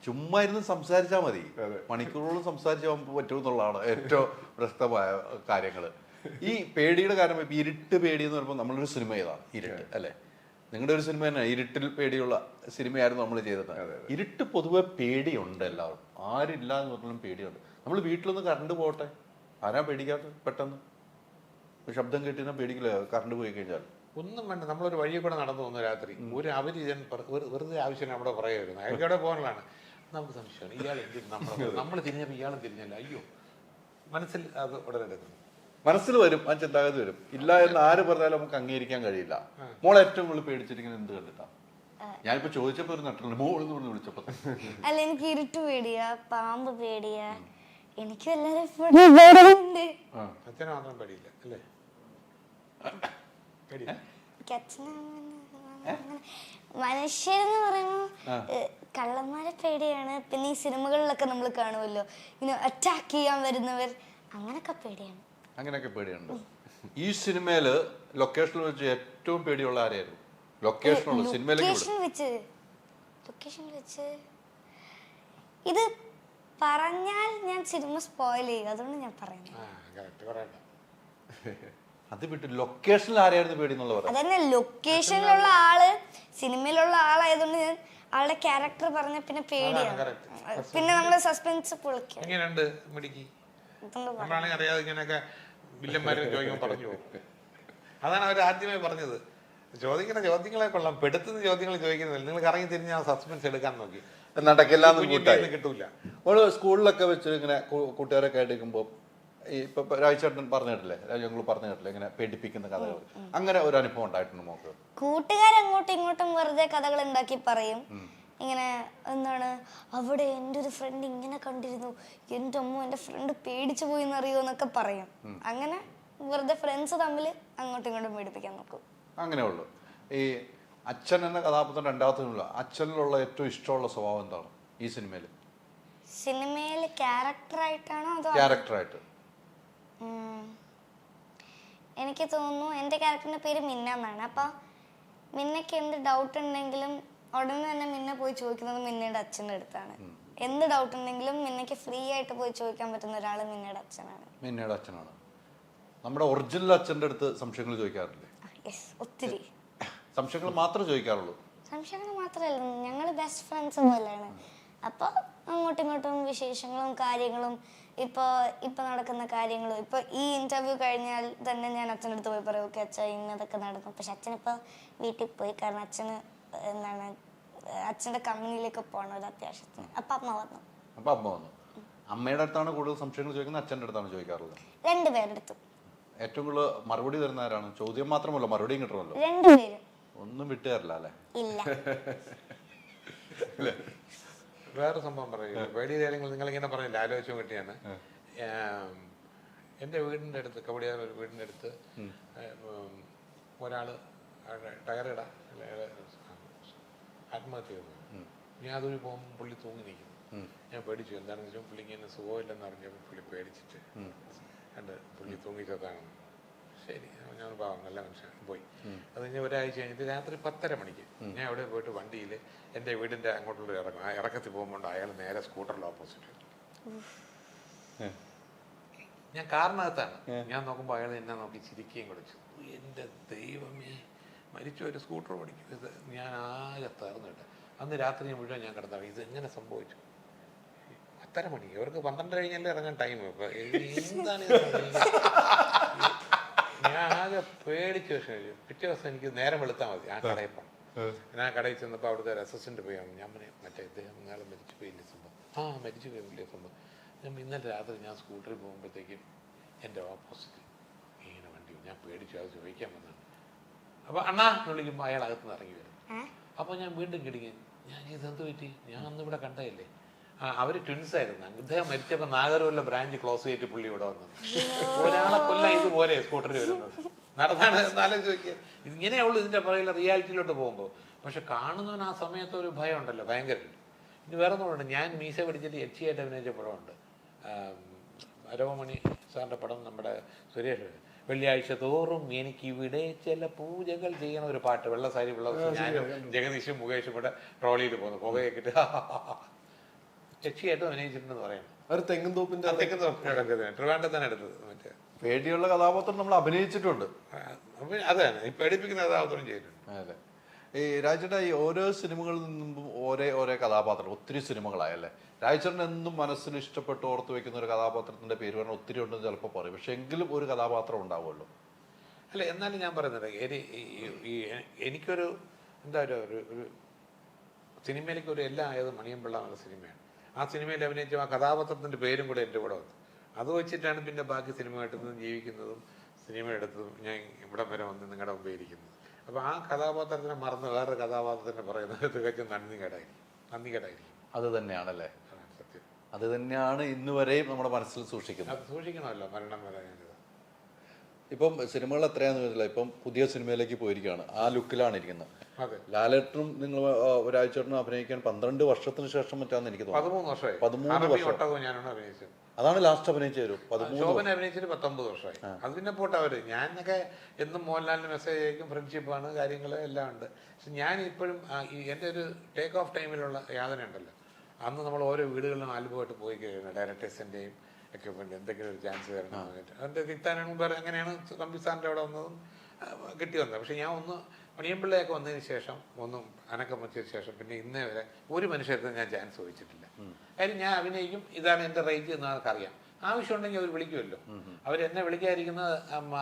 ചുമ്മാ ഇരുന്ന് സംസാരിച്ചാൽ മതി, മണിക്കൂറുകളും സംസാരിച്ചാൽ പറ്റുമെന്നുള്ളതാണ് ഏറ്റവും പ്രസക്തമായ കാര്യങ്ങള്. ഈ പേടിയുടെ കാരണം ഇപ്പൊ ഇരുട്ട് പേടി എന്ന് പറയുമ്പോൾ നമ്മളൊരു സിനിമ ചെയ്താണ് ഇരുട്ട് അല്ലെ. നിങ്ങളുടെ ഒരു സിനിമ തന്നെ ഇരുട്ടിൽ പേടിയുള്ള സിനിമയായിരുന്നു നമ്മൾ ചെയ്തത്. ഇരുട്ട് പൊതുവെ പേടിയുണ്ട് എല്ലാവരും, ആരില്ല എന്ന് പറഞ്ഞാലും പേടിയുണ്ട്. നമ്മൾ വീട്ടിലൊന്ന് കറണ്ട് പോട്ടെ, ആരാ പേടിക്കാത്ത? പെട്ടെന്ന് ശബ്ദം കേട്ടിരുന്നാൽ പേടിക്കില്ല കറണ്ട് പോയി കഴിഞ്ഞാൽ. ഒന്നും വേണ്ട, നമ്മളൊരു വഴിയെ കൂടെ നടന്നു പോകുന്ന രാത്രി ഒരു അപരിചിതൻ വെറുതെ ആവശ്യം നമ്മുടെ പറയുമായിരുന്നു, അയാൾക്കവിടെ പോകാനുള്ളതാണ്. നമുക്ക് സംശയമാണ് ഇയാൾ എന്തിനും നമ്മൾ തിരിഞ്ഞപ്പോൾ ഇയാളും തിരിഞ്ഞല്ല, അയ്യോ മനസ്സിൽ അത് ഉടലെടുക്കുന്നു. മനസ്സിൽ വരും, ആ ചിന്താഗതി വരും. ഇല്ല എന്ന് ആര് പറഞ്ഞാലും നമുക്ക് അംഗീകരിക്കാൻ കഴിയില്ല. മോളെ ഏറ്റവും കൂടുതൽ പേടിച്ചിരിക്കുന്നത് എന്ത് കണ്ടിട്ടാ? ഞാനിപ്പോ ചോദിച്ചപ്പോ ഒരു നട്ടില്ല, മോളെന്ന് പറഞ്ഞ് വിളിച്ചപ്പോ. അല്ല, എനിക്ക് ഇരുട്ട് പേടിയാ, പാമ്പ് പേടിയാ, എനിക്ക് എല്ലാരും അച്ഛനെ മാത്രം പേടിയില്ല അല്ലേ? മനുഷ്യരെന്ന് പറയുമ്പോ കള്ളന്മാരെ പേടിയാണ്. പിന്നെ ഈ സിനിമകളിലൊക്കെ നമ്മൾ കാണുമല്ലോ ഇങ്ങനെ അറ്റാക്ക് ചെയ്യാൻ വരുന്നവർ, അങ്ങനൊക്കെ പേടിയാണ്. അങ്ങനെയൊക്കെ പേടിയുണ്ട്. ഈ സിനിമയില് ലൊക്കേഷനിൽ വെച്ച് ഏറ്റവും പേടിയുള്ള ആരെയായിരുന്നു? ലൊക്കേഷനുള്ള സിനിമയിലേക്ക് വെച്ച് ഇത് പറഞ്ഞാൽ ഞാൻ സിനിമ സ്പോയിൽ ചെയ്യും, അതുകൊണ്ട് ഞാൻ പറയുന്നത്. അത് വിട്ട് ലൊക്കേഷനിൽ ആരെയായിരുന്നു പേടി എന്നുള്ളത്? അതന്നെ, ലൊക്കേഷനിലുള്ള ആള് സിനിമയിലുള്ള ആളായതുകൊണ്ട് ഞാൻ ആളുടെ ക്യാരക്ടർ പറഞ്ഞ പിന്നെ പേടിയാണ്. പിന്നെ നമ്മള് സസ്പെൻസ് പൊളിക്കും. എങ്ങനെയുണ്ട് മിടുക്കി? നമ്മളാണെങ്കിൽ അറിയാതെ ഇങ്ങനെയൊക്കെ വില്ലന്മാരെ ചോദിക്കുമ്പോൾ പറഞ്ഞു പോകും. അതാണ് അവർ ആദ്യമേ പറഞ്ഞത്, ചോദിക്കുന്ന ചോദ്യങ്ങളെ കൊള്ളാം, പെടുത്തുന്ന ചോദ്യങ്ങൾ ചോദിക്കുന്നില്ല, നിങ്ങൾ കറങ്ങി തിരിഞ്ഞ് ആ സസ്പെൻസ് എടുക്കാൻ നോക്കി കിട്ടൂല. ഓള് സ്കൂളിലൊക്കെ വെച്ച് ഇങ്ങനെ കൂട്ടുകാരൊക്കെ ആയിട്ടിരിക്കുമ്പോൾ ഈ ഇപ്പൊ രാജേട്ടൻ പറഞ്ഞു കേട്ടില്ലേ, ഞങ്ങൾ പറഞ്ഞു കേട്ടില്ലേ ഇങ്ങനെ പേടിപ്പിക്കുന്ന കഥകൾ, അങ്ങനെ ഒരു അനുഭവം ഉണ്ടായിട്ടുണ്ട് മോക്ക്? കൂട്ടുകാരങ്ങോട്ടും ഇങ്ങോട്ടും വെറുതെ കഥകൾ ഉണ്ടാക്കി പറയും. ഇങ്ങനെ എന്താണ്, അവിടെ എൻ്റെ ഒരു ഫ്രണ്ട് ഇങ്ങനെ കണ്ടിരുന്നു, എൻ്റെ അമ്മ എൻ്റെ ഫ്രണ്ട് പേടിച്ചു പോയി എന്നറിയോ എന്നൊക്കെ പറയും. അങ്ങനെ വെറുതെ ഫ്രണ്ട്സ് തമ്മിൽ അങ്ങോട്ടും ഇങ്ങോട്ടും പേടിപ്പിക്കാൻ നോക്കും. അങ്ങനെ ഉള്ളു. ഈ അച്ഛൻ എന്ന കഥാപാത്രം രണ്ടാമത്തിനുള്ള അച്ഛനിലുള്ള ഏറ്റവും ഇഷ്ടമുള്ള സ്വഭാവം എന്താണ് ഈ സിനിമയില്? സിനിമയില് ക്യാരക്ടറായിട്ടാണോ അതോ? ക്യാരക്ടറായിട്ട്. എനിക്ക് തോന്നുന്നു എൻ്റെ ക്യാരക്ടറിന്റെ പേര് മിന്ന എന്നാണ്. അപ്പൊ മിന്നയ്ക്ക് എന്ത് ഡൗട്ട് ഉണ്ടെങ്കിലും ഉടനെ തന്നെ മിന്ന പോയി ചോദിക്കുന്നത് മിന്നയുടെ അച്ഛൻ്റെ അടുത്താണ്. എന്ത് ഡൗട്ട് ഉണ്ടെങ്കിലും മിന്നയ്ക്ക് ഫ്രീ ആയിട്ട് പോയി ചോദിക്കാൻ പറ്റുന്ന ഒരാൾ മിന്നയുടെ അച്ഛനാണ്. മിന്നയുടെ അച്ഛനാണ്. നമ്മുടെ ഒറിജിനൽ അച്ഛൻ്റെ അടുത്ത് സംശയങ്ങൾ ചോദിക്കാറില്ലേ? ഒത്തിരി സംശയങ്ങൾ മാത്രമേ ചോദിക്കാറുള്ളൂ? സംശയങ്ങൾ മാത്രമല്ല, ഞങ്ങൾ ബെസ്റ്റ് ഫ്രണ്ട്സ് പോലെയാണ്. അപ്പോൾ അങ്ങോട്ടും ഇങ്ങോട്ടും വിശേഷങ്ങളും കാര്യങ്ങളും ഇപ്പൊ നടക്കുന്ന കാര്യങ്ങളും, ഇപ്പൊ ഈ ഇന്റർവ്യൂ കഴിഞ്ഞാൽ തന്നെ ഞാൻ അച്ഛൻ്റെ അടുത്ത് പോയി പറയും, ഓക്കെ അച്ഛൻ ഇന്നതൊക്കെ നടന്നു. പക്ഷെ അച്ഛനിപ്പോൾ വീട്ടിൽ പോയി, കാരണം അച്ഛന് എന്താണ് അച്ഛൻ്റെ കമ്പനിയിലേക്ക് പോകണം ഒരു അത്യാവശ്യത്തിന്. അപ്പൊ അമ്മ വന്നു. അമ്മയുടെ അടുത്താണ് കൂടുതൽ സംശയങ്ങൾ ചോദിക്കുന്നത്, അച്ഛൻ്റെ അടുത്താണ് ചോദിക്കാറുള്ളത്? രണ്ടുപേരുടെ അടുത്തും. ഏറ്റവും കൂടുതൽ മറുപടി തരുന്ന ആരാണ്? ചോദ്യം മാത്രമല്ല, മറുപടിയും കിട്ടണമല്ലോ. രണ്ടുപേരും ഒന്നും വിട്ടുതരില്ല അല്ലേ? ഇല്ല. വേറെ സംഭവം പറയില്ല, പേടി കാര്യങ്ങൾ നിങ്ങളിങ്ങനെ പറഞ്ഞില്ല, ആലോചിച്ചു കിട്ടിയാണ്. എൻ്റെ വീടിൻ്റെ അടുത്ത്, കവടിയാർ ഒരു വീടിൻ്റെ അടുത്ത് ഒരാൾ ടയറിട ആത്മഹത്യ ചെയ്തു. ഞാൻ അതൊരു പോകുമ്പോൾ പുള്ളി തൂങ്ങി നിൽക്കുന്നു. ഞാൻ പേടിച്ചു, എന്താണെന്ന് വെച്ചാൽ പുള്ളിക്ക് എന്നെ സുഖമില്ലെന്ന് അറിഞ്ഞപ്പോൾ പുള്ളി പേടിച്ചിട്ട് കണ്ട് പുള്ളി തൂങ്ങിച്ചതാണ്. ശരി, ഞാൻ പാവം നല്ല മനുഷ്യൻ പോയി. അത് കഴിഞ്ഞ് ഒരാഴ്ച കഴിഞ്ഞിട്ട് രാത്രി 10:30 മണിക്ക് ഞാൻ അവിടെ പോയിട്ട് വണ്ടിയിൽ എൻ്റെ വീടിൻ്റെ അങ്ങോട്ടുള്ള ഇറക്കത്തിൽ പോകുമ്പോൾ അയാൾ നേരെ സ്കൂട്ടറിൽ ഓപ്പോസിറ്റ്. ഞാൻ കാറിനകത്താണ്. ഞാൻ നോക്കുമ്പോൾ അയാൾ എന്നെ നോക്കി ചിരിക്കുകയും കുടിച്ചു. എൻ്റെ ദൈവമേ, മരിച്ചു ഒരു സ്കൂട്ടർ പഠിക്കുന്നത്. ഞാൻ ആകെ തകർന്നിട്ട് അന്ന് രാത്രി മുഴുവൻ ഞാൻ കിടന്നാണ്, ഇത് എങ്ങനെ സംഭവിച്ചു? 10:30 മണി, അവർക്ക് 12 കഴിഞ്ഞല്ലേ ഇറങ്ങാൻ ടൈം. എന്താണ് ഞാൻ ആകെ പേടിച്ച് വിഷമിച്ചു. പിറ്റേ ദിവസം എനിക്ക് നേരം വെളുത്താൽ മതി ആ കടയിൽ പോകണം. ഞാൻ കടയിൽ ചെന്നപ്പോൾ അവിടുത്തെ ഒരു അസിസ്റ്റന്റ് പോയി, ഞാൻ മറ്റേ ഇദ്ദേഹം നാളെ മരിച്ചു പോയില്ലേ സംഭവം? മരിച്ചു പോയില്ലേ സംഭവം. ഞാൻ ഇന്നലെ രാത്രി ഞാൻ സ്കൂട്ടറിൽ പോകുമ്പോഴത്തേക്കും എൻ്റെ ഓപ്പോസിറ്റ് ഇങ്ങനെ വണ്ടി, ഞാൻ പേടിച്ചു, അത് ചോദിക്കാൻ വന്നതാണ്. അപ്പോൾ അണ്ണാ എന്ന് വിളിക്കുമ്പോൾ അയാൾ അകത്തുനിന്ന് ഇറങ്ങി വരും. അപ്പോൾ ഞാൻ വീണ്ടും കിടങ്ങി, ഞാൻ ഇതെന്ത് പറ്റി? ഞാൻ അന്ന് ഇവിടെ കണ്ടതല്ലേ. അവർ ട്വിൻസ് ആയിരുന്നു. ഇദ്ദേഹം മരിച്ചപ്പോൾ നാഗർകോവിലെ ബ്രാഞ്ച് ക്ലോസ് ചെയ്തിട്ട് പുള്ളി ഇവിടെ വന്നത്. ഒരാളെ കൊല്ലം ഇതുപോലെ സ്കൂട്ടറിൽ വരുന്നത് നടന്നാണ്. എന്നാലും ചോദിക്കുക, ഇങ്ങനെയുള്ളൂ ഇതിൻ്റെ പുറകിലെ റിയാലിറ്റിയിലോട്ട് പോകുമ്പോൾ. പക്ഷെ കാണുന്നവന് ആ സമയത്ത് ഒരു ഭയം ഉണ്ടല്ലോ, ഭയങ്കര. ഇനി വേറെ ഒന്നുമുണ്ട്, ഞാൻ മീശ പിടിച്ചിട്ട് യക്ഷിയായിട്ട് അഭിനയിച്ച പടമുണ്ട്, അരവമണി സാറിൻ്റെ പടം, നമ്മുടെ സുരേഷ്. വെള്ളിയാഴ്ച തോറും എനിക്കിവിടെ ചില പൂജകൾ ചെയ്യണ ഒരു പാട്ട്, വെള്ള സാരി ബ്ലൗസ്, ഞാനും ജഗദീഷും മുകേഷും കൂടെ ട്രോളിയിൽ പോകുന്നു, പുകയൊക്കെ ഇട്ട് യക്ഷിയായിട്ടും അഭിനയിച്ചിട്ടുണ്ടെന്ന് പറയുന്നത്. ഒരു തെങ്ങും തോപ്പിന്റെ ട്രിവാൻഡ്രം തന്നെ എടുത്തത്. മറ്റേ പേടിയുള്ള കഥാപാത്രം നമ്മൾ അഭിനയിച്ചിട്ടുണ്ട്. അതാണ് ഈ പേടിപ്പിക്കുന്ന കഥാപാത്രം ചെയ്തിട്ടുണ്ട്. അതെ. ഈ രാജേട്ടാ, ഈ ഓരോ സിനിമകളിൽ നിന്നും ഓരോ കഥാപാത്രം, ഒത്തിരി സിനിമകളായല്ലേ. രാജേട്ടൻ എന്നും മനസ്സിൽ ഇഷ്ടപ്പെട്ട് ഓർത്ത് വെക്കുന്ന ഒരു കഥാപാത്രത്തിന്റെ പേര് പറഞ്ഞാൽ ഒത്തിരി ഉണ്ടെന്ന് ചിലപ്പോൾ പറയും, പക്ഷെ എങ്കിലും ഒരു കഥാപാത്രം ഉണ്ടാവുമല്ലോ. അല്ല, എന്നാലും ഞാൻ പറയുന്നത് എനിക്കൊരു എന്താ ഒരു സിനിമയിലേക്ക് ഒരു എല്ലാം ആയത് മണിയമ്പിള്ള എന്നുള്ള സിനിമയാണ്. ആ സിനിമയിൽ അഭിനയിച്ച ആ കഥാപാത്രത്തിന്റെ പേരും കൂടെ എൻ്റെ കൂടെ വന്നു. അത് വെച്ചിട്ടാണ് പിന്നെ ബാക്കി സിനിമയായിട്ട് നിന്ന് ജീവിക്കുന്നതും സിനിമ എടുത്തതും ഞാൻ ഇവിടം വരെ വന്ന് നിങ്ങളുടെ മുമ്പേ ഇരിക്കുന്നത്. അപ്പോൾ ആ കഥാപാത്രത്തിനെ മറന്ന് വേറൊരു കഥാപാത്രത്തിനെ പറയുന്നത് തികച്ചും നന്ദികേടായിരിക്കും. അത് തന്നെയാണല്ലേ, സത്യം. അത് തന്നെയാണ് ഇന്ന് വരെയും നമ്മുടെ മനസ്സിൽ സൂക്ഷിക്കുന്നത്. അത് സൂക്ഷിക്കണമല്ലോ, മരണം വരെ. ഇപ്പം സിനിമകൾ എത്രയാന്ന് ചോദിച്ചില്ല, ഇപ്പം പുതിയ സിനിമയിലേക്ക് പോയിരിക്കുകയാണ്, ആ ലുക്കിലാണ് ഇരിക്കുന്നത്. അതെ, ലാലേട്ടനും നിങ്ങൾ ഒരാഴ്ചേട്ടനും അഭിനയിക്കാൻ 12 വർഷത്തിന് ശേഷം മറ്റാന്ന് എനിക്ക് തോന്നുന്നു. 13 വർഷമായി. 13 വർഷം ഞാനാണ് അഭിനയിച്ചത്. അതാണ് ലാസ്റ്റ് അഭിനയിച്ച ഒരു 13. ശോഭന അഭിനയിച്ചിട്ട് 19 വർഷമായി. അത് പിന്നെ പോട്ടെ, അവര് ഞാനൊക്കെ എന്നും മോഹൻലാലിന് മെസ്സേജ് അയക്കും, ഫ്രണ്ട്ഷിപ്പാണ്, കാര്യങ്ങൾ എല്ലാം ഉണ്ട്. പക്ഷെ ഞാൻ ഇപ്പോഴും എൻ്റെ ഒരു ടേക്ക് ഓഫ് ടൈമിലുള്ള യാതന ഉണ്ടല്ലോ, അന്ന് നമ്മൾ ഓരോ വീടുകളിലും ആൽബമായിട്ട് പോയി കഴിയുന്നത് ഡയറക്ടേഴ്സിൻ്റെയും ഒക്കെ വേണ്ടി എന്തെങ്കിലും ഒരു ചാൻസ് തരണം എന്നിട്ട് എൻ്റെ തിത്താനും വേറെ അങ്ങനെയാണ് തമ്പി സാറിൻ്റെ അവിടെ വന്നതും കിട്ടി വന്നത്. പക്ഷെ ഞാൻ ഒന്ന് മണിയമ്പിള്ളയൊക്കെ വന്നതിന് ശേഷം, ഒന്നും അനക്കം വെച്ചതിന് ശേഷം പിന്നെ ഇന്നേ വരെ ഒരു മനുഷ്യർക്ക് ഞാൻ ചാൻസ് ചോദിച്ചിട്ടില്ല. കാര്യം ഞാൻ അഭിനയിക്കും, ഇതാണ് എൻ്റെ റേറ്റ് എന്ന് അവർക്കറിയാം. ആവശ്യമുണ്ടെങ്കിൽ അവർ വിളിക്കുമല്ലോ. അവരെന്നെ വിളിക്കാതിരിക്കുന്നത്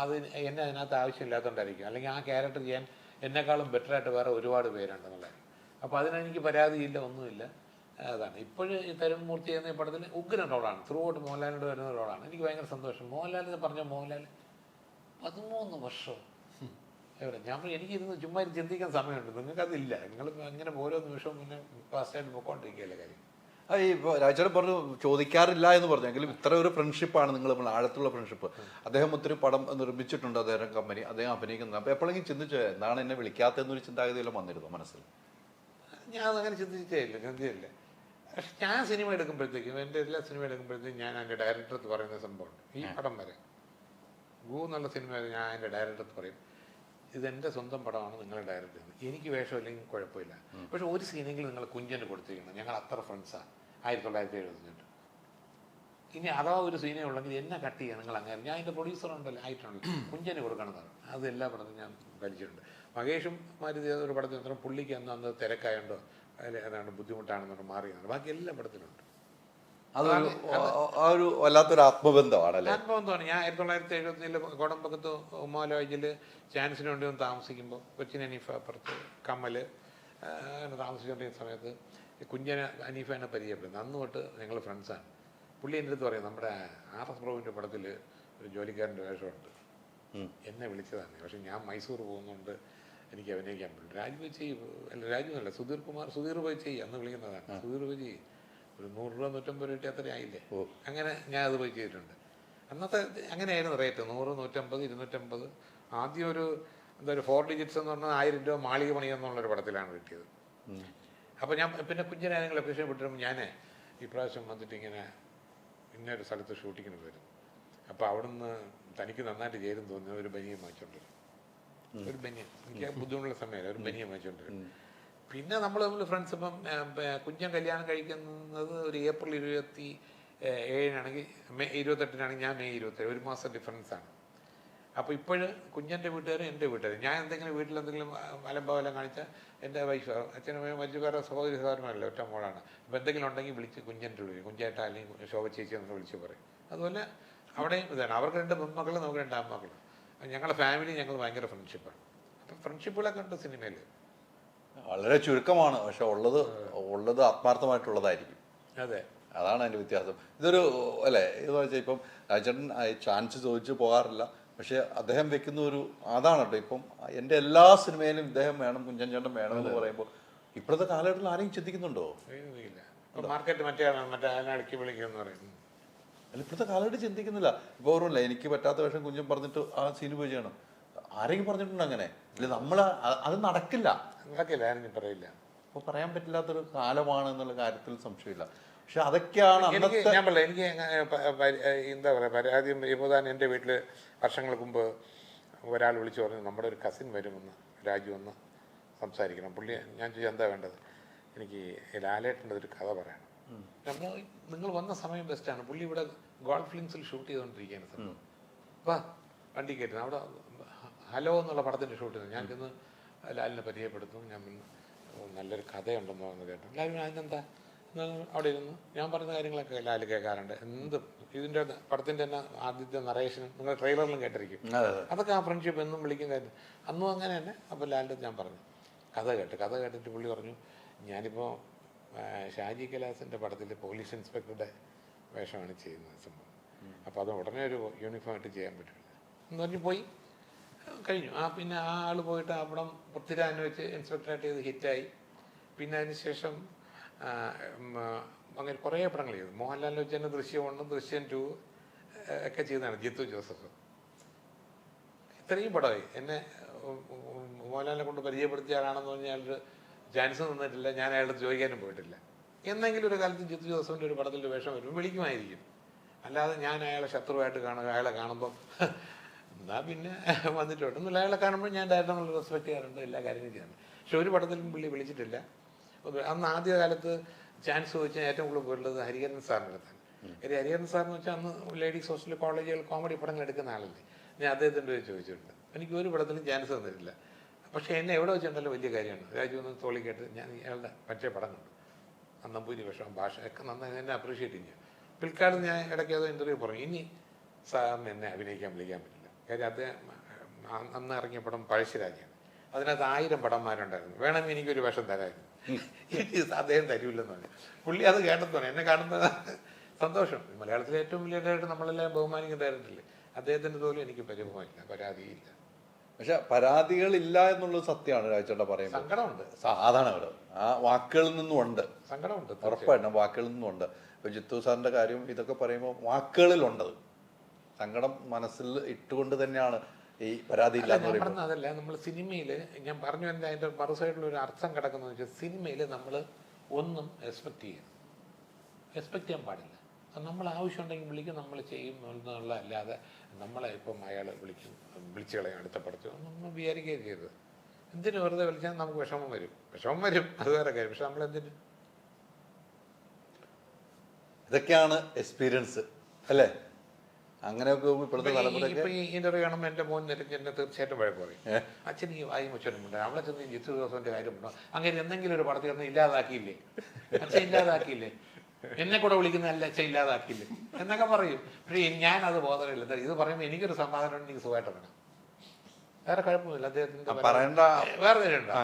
അത് എന്നെ അതിനകത്ത് ആവശ്യമില്ലാത്തതുകൊണ്ടായിരിക്കും, അല്ലെങ്കിൽ ആ ക്യാരക്ടർ ചെയ്യാൻ എന്നെക്കാളും ബെറ്ററായിട്ട് വേറെ ഒരുപാട് പേരുണ്ടെന്നുള്ളത്. അപ്പോൾ അതിനെനിക്ക് പരാതിയില്ല, ഒന്നുമില്ല. അതാണ് ഇപ്പോഴും ഈ തരുൺമൂർത്തി എന്ന പടത്തിൽ ഉഗ്രൻ റോളാണ്, ത്രൂ ഔട്ട് മോഹൻലാലിനോട് വരുന്ന റോളാണ്. എനിക്ക് ഭയങ്കര സന്തോഷം. മോഹൻലാലിന് പറഞ്ഞ മോഹൻലാൽ 13 വർഷം എവിടെ ഞാൻ എനിക്കിരുന്ന് ചുമ്മാ ചിന്തിക്കാൻ സമയമുണ്ട്, നിങ്ങൾക്കതില്ല. നിങ്ങൾ അങ്ങനെ ഓരോ നിമിഷവും പിന്നെ ഫാസ്റ്റായിട്ട് പോയിക്കൊണ്ടിരിക്കുകയല്ലേ കാര്യം. ഈ രാജേട്ടൻ പറഞ്ഞു ചോദിക്കാറില്ല എന്ന് പറഞ്ഞു, എങ്കിലും ഇത്ര ഒരു ഫ്രണ്ട്ഷിപ്പാണ് നിങ്ങൾ ആഴത്തുള്ള ഫ്രണ്ട്ഷിപ്പ്. അദ്ദേഹം ഒത്തിരി പടം നിർമ്മിച്ചിട്ടുണ്ട്, അദ്ദേഹം കമ്പനി, അദ്ദേഹം അഭിനയിക്കുന്നത്. അപ്പോൾ എപ്പോഴെങ്കിലും ചിന്തിച്ചോ എന്താണ് എന്നെ വിളിക്കാത്തതെന്നൊരു ചിന്താഗതിയെല്ലാം വന്നിരുന്നു മനസ്സിൽ? ഞാൻ അങ്ങനെ ചിന്തിച്ചില്ല. പക്ഷെ ഞാൻ സിനിമ എടുക്കുമ്പോഴത്തേക്കും, എൻ്റെ എല്ലാ സിനിമ എടുക്കുമ്പോഴത്തേക്കും ഞാൻ എൻ്റെ ഡയറക്ടർക്ക് പറയുന്ന സംഭവമുണ്ട്. ഈ പടം വരെ ഗൂ എന്നുള്ള സിനിമ ഞാൻ എൻ്റെ ഡയറക്ടർക്ക് പറയും, ഇതെൻ്റെ സ്വന്തം പടമാണ്, നിങ്ങളുടെ ഡയറക്ടർ ചെയ്യുന്നത്, എനിക്ക് വേഷമില്ലെങ്കിൽ കുഴപ്പമില്ല, പക്ഷെ ഒരു സീനെങ്കിലും നിങ്ങൾ കുഞ്ഞന് കൊടുത്തിരിക്കണം, ഞങ്ങൾ അത്ര ഫ്രണ്ട്സാണ് 1978. ഇനി അഥവാ ഒരു സീനേ ഉള്ളെങ്കിൽ എന്നെ കട്ട് ചെയ്യുക നിങ്ങൾ അങ്ങനെ, ഞാൻ എൻ്റെ പ്രൊഡ്യൂസർ ഉണ്ടല്ലോ ആയിട്ടുണ്ടല്ലോ, കുഞ്ഞന് കൊടുക്കണമെന്നാണ്. അത് എല്ലാ പടത്തിലും ഞാൻ വലിച്ചിട്ടുണ്ട്. മഹേഷും മാരുതി ഒരു പടത്തിൽ പുള്ളിക്ക് അന്ന് തിരക്കായോണ്ടോ അതിൽ ഏതാണ്ട് ബുദ്ധിമുട്ടാണെന്നോ മാറിയാണ്, ബാക്കി എല്ലാ പടത്തിലുണ്ട്. അതൊരു ഒരു വല്ലാത്തൊരു ആത്മബന്ധമാണല്ലേ? ആത്മബന്ധമാണ്. ഞാൻ 1977 കോടമ്പക്കത്ത് ഉമ്മാലോജിൽ ചാൻസിന് വേണ്ടി ഒന്ന് താമസിക്കുമ്പോൾ കൊച്ചിൻ അനീഫ അപ്പുറത്ത് കമ്മൽ അങ്ങനെ താമസിച്ചുകൊണ്ടിരിക്കുന്ന സമയത്ത് കുഞ്ഞന് അനീഫ എന്നെ പരിചയപ്പെടുന്നത്. അന്ന് തൊട്ട് ഞങ്ങൾ ഫ്രണ്ട്സാണ്. പുള്ളി എൻ്റെ അടുത്ത് പറയും, നമ്മുടെ RS പ്രഭുവിൻ്റെ പടത്തിൽ ഒരു ജോലിക്കാരൻ്റെ വേഷമുണ്ട്, എന്നെ വിളിച്ചതാണ്, പക്ഷെ ഞാൻ മൈസൂർ പോകുന്നുണ്ട്, എനിക്ക് അഭിനയിക്കാൻ പറ്റും. രാജു പോയി ചെയ്യും, അല്ല രാജു അല്ല, സുധീർ പോയി ചെയ്യും, അന്ന് വിളിക്കുന്നതാണ്. സുധീർ പോയി ചെയ്യും, ഒരു 100 രൂപ 150 രൂപ അത്രയും ആയില്ലേ. അങ്ങനെ ഞാൻ അത് പോയി ചെയ്തിട്ടുണ്ട്. അന്നത്തെ അങ്ങനെയായിരുന്നു റേറ്റ്, 100, 150, 250. ആദ്യം ഒരു 4 ഡിജിറ്റ്സ് എന്ന് പറഞ്ഞാൽ 1000 രൂപ മാളിക പണി എന്നുള്ളൊരു പടത്തിലാണ് കിട്ടിയത്. അപ്പോൾ ഞാൻ പിന്നെ കുഞ്ഞിനെ ലൊക്കേഷൻ വിട്ടിരുമ്പോൾ ഞാൻ ഇപ്രാവശ്യം വന്നിട്ട് ഇങ്ങനെ ഇന്നൊരു സ്ഥലത്ത് ഷൂട്ടിങ്ങിന് വരും, അപ്പോൾ അവിടുന്ന് തനിക്ക് നന്നായിട്ട് ചേരും തോന്നുന്ന ഒരു ബനിയൻ വാങ്ങിച്ചോണ്ടിരും, ഒരു ബനിയൻ, എനിക്ക് ബുദ്ധിമുട്ടുള്ള സമയമല്ല, ഒരു ബനിയൻ വാങ്ങിച്ചോണ്ടിരും. പിന്നെ നമ്മൾ ഫ്രണ്ട്സ്, ഇപ്പം കുഞ്ഞൻ കല്യാണം കഴിക്കുന്നത് ഒരു ഏപ്രിൽ 27 മെയ് 28 ഞാൻ മെയ് 27, ഒരു മാസം ഡിഫറൻസാണ്. അപ്പോൾ ഇപ്പോഴും കുഞ്ഞൻ്റെ വീട്ടുകാരും എൻ്റെ വീട്ടുകാരും, ഞാൻ എന്തെങ്കിലും വീട്ടിലെന്തെങ്കിലും അലംഭാവെല്ലാം കാണിച്ചാൽ എൻ്റെ വൈഫ്, അച്ഛനും മറ്റു വേറെ സഹോദരി സഹോദരനല്ല, ഒറ്റ മോളാണ്. അപ്പോൾ എന്തെങ്കിലും ഉണ്ടെങ്കിൽ വിളിച്ച് കുഞ്ഞൻ്റെ വിളിക്കും, കുഞ്ചേട്ട അല്ലെങ്കിൽ ശോഭ ചേച്ചി എന്ന് വിളിച്ച് പറയും. അതുപോലെ അവിടെയും ഇതാണ്, അവർക്ക് 2 പെൺമക്കൾ, നമുക്ക് 2 ആൺമക്കൾ. ഞങ്ങളുടെ ഫാമിലി ഞങ്ങൾ ഭയങ്കര ഫ്രണ്ട്ഷിപ്പാണ്. അപ്പം ഫ്രണ്ട്ഷിപ്പുകളൊക്കെ ഉണ്ട് സിനിമയിൽ. വളരെ ചുരുക്കമാണ്, പക്ഷെ ഉള്ളത് ആത്മാർത്ഥമായിട്ടുള്ളതായിരിക്കും. അതെ, അതാണ് അതിൻ്റെ വ്യത്യാസം. ഇതൊരു അല്ലേ, ഇതെന്ന് വെച്ചാൽ ഇപ്പം രാജേട്ടൻ ചാൻസ് ചോദിച്ചു പോകാറില്ല, പക്ഷെ അദ്ദേഹം വെക്കുന്ന ഒരു അതാണ് കേട്ടോ. ഇപ്പം എൻ്റെ എല്ലാ സിനിമയിലും ഇദ്ദേഹം വേണം, കുഞ്ചൻ ചേട്ടൻ വേണം എന്ന് പറയുമ്പോൾ ഇപ്പോഴത്തെ കാലഘട്ടത്തിൽ ആരെയും ചിന്തിക്കുന്നുണ്ടോ? മാർക്കറ്റ് മറ്റേ അടുക്കി വിളിക്കുമെന്ന് പറയുന്നു. അല്ല, ഇപ്പോഴത്തെ കാലഘട്ടം ചിന്തിക്കുന്നില്ല. ഇപ്പോൾ ഓർമ്മയില്ല, എനിക്ക് പറ്റാത്ത വേഷം കുഞ്ചൻ പറഞ്ഞിട്ട് ആ സീന് പോയി ചെയ്യണം. ആരെങ്കിലും പറഞ്ഞിട്ടുണ്ടോ അങ്ങനെ? ഇല്ല, നമ്മൾ അത് നടക്കില്ല. നടക്കില്ല, ആരും പറയില്ല. അപ്പോൾ പറയാൻ പറ്റില്ലാത്തൊരു കാലമാണ് എന്നുള്ള കാര്യത്തിൽ സംശയമില്ല. പക്ഷെ അതൊക്കെയാണ് എനിക്ക് അന്നത്തെ. ഞാൻ പറയാം, എനിക്ക് എന്താ പറയുക, പരാതി ഇപ്പോൾ തന്നെ എൻ്റെ വീട്ടിൽ വർഷങ്ങൾക്ക് മുമ്പ് ഒരാൾ വിളിച്ചു പറഞ്ഞു നമ്മുടെ ഒരു കസിൻ വരുമെന്ന്, രാജു വന്ന് സംസാരിക്കണം. പുള്ളി ഞാൻ ചോദിച്ചു എന്താ വേണ്ടത്? എനിക്ക് ലാലേട്ടൻ്റെ ഒരു കഥ പറയണം. നിങ്ങൾ വന്ന സമയം ബെസ്റ്റാണ്. പുള്ളി ഇവിടെ ഗോൾഫ് ലിങ്സിൽ ഷൂട്ട് ചെയ്തുകൊണ്ടിരിക്കുകയാണ് സാർ. വാ വണ്ടി കയറ്റുന്നു. അവിടെ ഹലോ എന്നുള്ള പടത്തിൻ്റെ ഷൂട്ട് ചെയ്തു. ഞാൻ ചെന്ന് ലാലിനെ പരിചയപ്പെടുത്തും. ഞാൻ നല്ലൊരു കഥയുണ്ടെന്ന് പറഞ്ഞു കേട്ടു. ലാലിന് അതിനെന്താ അവിടെ ഇരുന്നു ഞാൻ പറയുന്ന കാര്യങ്ങളൊക്കെ ലാല് കേൾക്കാറുണ്ട്. എന്ത് ഇതിൻ്റെ പടത്തിൻ്റെ തന്നെ ആദ്യത്തെ നറേഷനും നിങ്ങൾ ട്രെയിലറിലും കേട്ടിരിക്കും. അതൊക്കെ ആ ഫ്രണ്ട്ഷിപ്പ് എന്നും വിളിക്കും കാര്യം. അന്നും അങ്ങനെ തന്നെ. അപ്പോൾ ലാലിൻ്റെ ഞാൻ പറഞ്ഞു കഥ കേട്ടിട്ട് പുള്ളി പറഞ്ഞു ഞാനിപ്പോൾ ഷാജി കലാസിൻ്റെ പടത്തിൽ പോലീസ് ഇൻസ്പെക്ടറുടെ വേഷമാണ് ചെയ്യുന്നത് സംഭവം. അപ്പോൾ അത് ഉടനെ ഒരു യൂണിഫോമായിട്ട് ചെയ്യാൻ പറ്റില്ല എന്ന് പറഞ്ഞ് പോയി കഴിഞ്ഞു. പിന്നെ ആ ആൾ പോയിട്ട് ആ പടം പൃഥ്വിരാജിനെ വെച്ച് ഇൻസ്പെക്ടറായിട്ട് ചെയ്ത് ഹിറ്റായി. പിന്നെ അതിന് ശേഷം അങ്ങനെ കുറേ പടങ്ങൾ ചെയ്തു. മോഹൻലാലിനെ വെച്ച് തന്നെ ദൃശ്യം 1, ദൃശ്യം 2 ഒക്കെ ചെയ്തതാണ് ജിത്തു ജോസഫ്. ഇത്രയും പടമായി. എന്നെ മോഹൻലാലിനെ കൊണ്ട് പരിചയപ്പെടുത്തിയ ആളാണെന്ന് പറഞ്ഞാൽ അയാളുടെ ചാൻസ് നിന്നിട്ടില്ല. ഞാൻ അയാളുടെ ചോദിക്കാനും പോയിട്ടില്ല. എന്നെങ്കിലും ഒരു കാലത്ത് ജിത്തു ജോസഫിൻ്റെ ഒരു പടത്തിൻ്റെ വേഷം വരുമ്പോൾ വിളിക്കുമായിരിക്കും. അല്ലാതെ ഞാൻ അയാളെ ശത്രുവായിട്ട് കാണുക, അയാളെ കാണുമ്പം എന്നാൽ പിന്നെ വന്നിട്ടുണ്ട് എന്നുള്ള അയാളെ കാണുമ്പോൾ ഞാൻ ഡയറക്റ്റ് നമ്മൾ റെസ്പെക്ട് ചെയ്യാറുണ്ട്, എല്ലാ കാര്യങ്ങളും ചെയ്യാറുണ്ട്. പക്ഷെ ഒരു പടത്തിലും പുള്ളി വിളിച്ചിട്ടില്ല. അന്ന് ആദ്യ കാലത്ത് ചാൻസ് ചോദിച്ചാൽ ഏറ്റവും കൂടുതൽ പോയിട്ടുള്ളത് ഹരിഹരൻ സാറിൻ്റെ അടുത്താണ്. ഹരിഹരൻ സാറെന്ന് വെച്ചാൽ അന്ന് ലേഡീസ് ഹോസ്റ്റൽ കോളേജുകൾ കോമഡി പടങ്ങൾ എടുക്കുന്ന ആളല്ലേ. ഞാൻ അദ്ദേഹത്തിൻ്റെ ചോദിച്ചിട്ടുണ്ട്. എനിക്ക് ഒരു പടത്തിലും ചാൻസ് തന്നിട്ടില്ല. പക്ഷേ എന്നെ എവിടെ വെച്ചിട്ടുണ്ടല്ലോ വലിയ കാര്യമാണ്. രാജു ഒന്ന് തോളി കേട്ട് ഞാൻ അയാളുടെ മറ്റേ പടം കണ്ടു. നമ്പൂരി വേഷം, ഭാഷ ഒക്കെ നന്നായി എന്നെ അപ്രീഷിയേറ്റ് ചെയ്യും. പിൽക്കാലത്ത് ഞാൻ ഇടയ്ക്ക് ഏതോ ഇൻ്റർവ്യൂ പറഞ്ഞു ഇനി സാറിന് എന്നെ അഭിനയിക്കാൻ വിളിക്കാൻ പറ്റില്ല. കാര്യം അദ്ദേഹം അന്ന് ഇറങ്ങിയ പടം പഴശ്ശിരാജയാണ്. അതിനകത്ത് 1000 പടന്മാരുണ്ടായിരുന്നു. വേണമെങ്കിൽ എനിക്കൊരു വേഷം തരായിരുന്നു. അദ്ദേഹം തരൂല്ലെന്ന് പറഞ്ഞു. പുള്ളി അത് കേട്ടത്തോടെ എന്നെ കാണുന്ന സന്തോഷം. മലയാളത്തിലെ ഏറ്റവും വലിയ ഡയറക്ടർ നമ്മളെല്ലാം ബഹുമാനിക്കുന്ന ഡയറക്ടറില്ലേ, അദ്ദേഹത്തിൻ്റെ പോലും എനിക്ക് പരിഭവമില്ല, പരാതിയില്ല. പക്ഷെ പരാതികളില്ല എന്നുള്ളത് സത്യമാണ് രാജേട്ടാ പറയുന്നത്. സങ്കടമുണ്ട്. അതാണ് അവിടെ ആ വാക്കുകളിൽ നിന്നും ഉണ്ട്. സങ്കടമുണ്ട്, ഉറപ്പായിട്ടും വാക്കുകളിൽ നിന്നും ഉണ്ട്. ഇപ്പൊ ജിത്തു സാറിന്റെ കാര്യം ഇതൊക്കെ പറയുമ്പോൾ വാക്കുകളിലുണ്ടത് സങ്കടം മനസ്സിൽ ഇട്ടുകൊണ്ട് തന്നെയാണ് ഈ പരാതി ഇല്ല. ഞാൻ പറഞ്ഞ അതല്ല, നമ്മൾ സിനിമയിൽ ഞാൻ പറഞ്ഞു എൻ്റെ അതിൻ്റെ മറുസൈഡിലുള്ള ഒരു അർത്ഥം കിടക്കുന്നത് വെച്ചാൽ സിനിമയിൽ നമ്മൾ ഒന്നും എക്സ്പെക്ട് ചെയ്യാൻ പാടില്ല. നമ്മൾ ആവശ്യമുണ്ടെങ്കിൽ വിളിക്കും, നമ്മൾ ചെയ്യും എന്നുള്ള അല്ലാതെ നമ്മളെ ഇപ്പം അയാൾ വിളിച്ചു കളയും അടുത്ത പടത്തിൽ ഒന്നും വിചാരിക്കുകയും ചെയ്തത്. എന്തിനു വെറുതെ വിളിച്ചാൽ നമുക്ക് വിഷമം വരും, അത് വേറെ കാര്യം. പക്ഷെ നമ്മളെന്തിന് ഇതൊക്കെയാണ് എക്സ്പീരിയൻസ് അല്ലേ? അങ്ങനെയൊക്കെ ഇപ്പോഴത്തെ ഇപ്പൊ ഈ ഇന്റർവ്യൂ കാണുമ്പോൾ എൻ്റെ മോൻ നിരക്ക് എന്നെ തീർച്ചയായിട്ടും വഴക്ക് പറയും. അച്ഛൻ ഈ വായി മുച്ചനുണ്ട് അവിടെ ചെന്ന് ജിത്തു ജോസഫിന്റെ കാര്യമുണ്ടോ, അങ്ങനെ എന്തെങ്കിലും ഒരു പടത്തിൽ ഒന്ന് ഇല്ലാതാക്കിയില്ലേ, അച്ഛൻ ഇല്ലാതാക്കിയില്ലേ, എന്നെ കൂടെ വിളിക്കുന്നതല്ല അച്ഛൻ ഇല്ലാതാക്കിയില്ലേ എന്നൊക്കെ പറയും. പക്ഷേ ഞാനത് ബോധമില്ല. ഇത് പറയുമ്പോൾ എനിക്കൊരു സമാധാനം എനിക്ക് സുഖമായിട്ട് വേണം, വേറെ കുഴപ്പമില്ല. അദ്ദേഹത്തിന്റെ വേറെ കാര്യമുണ്ട്.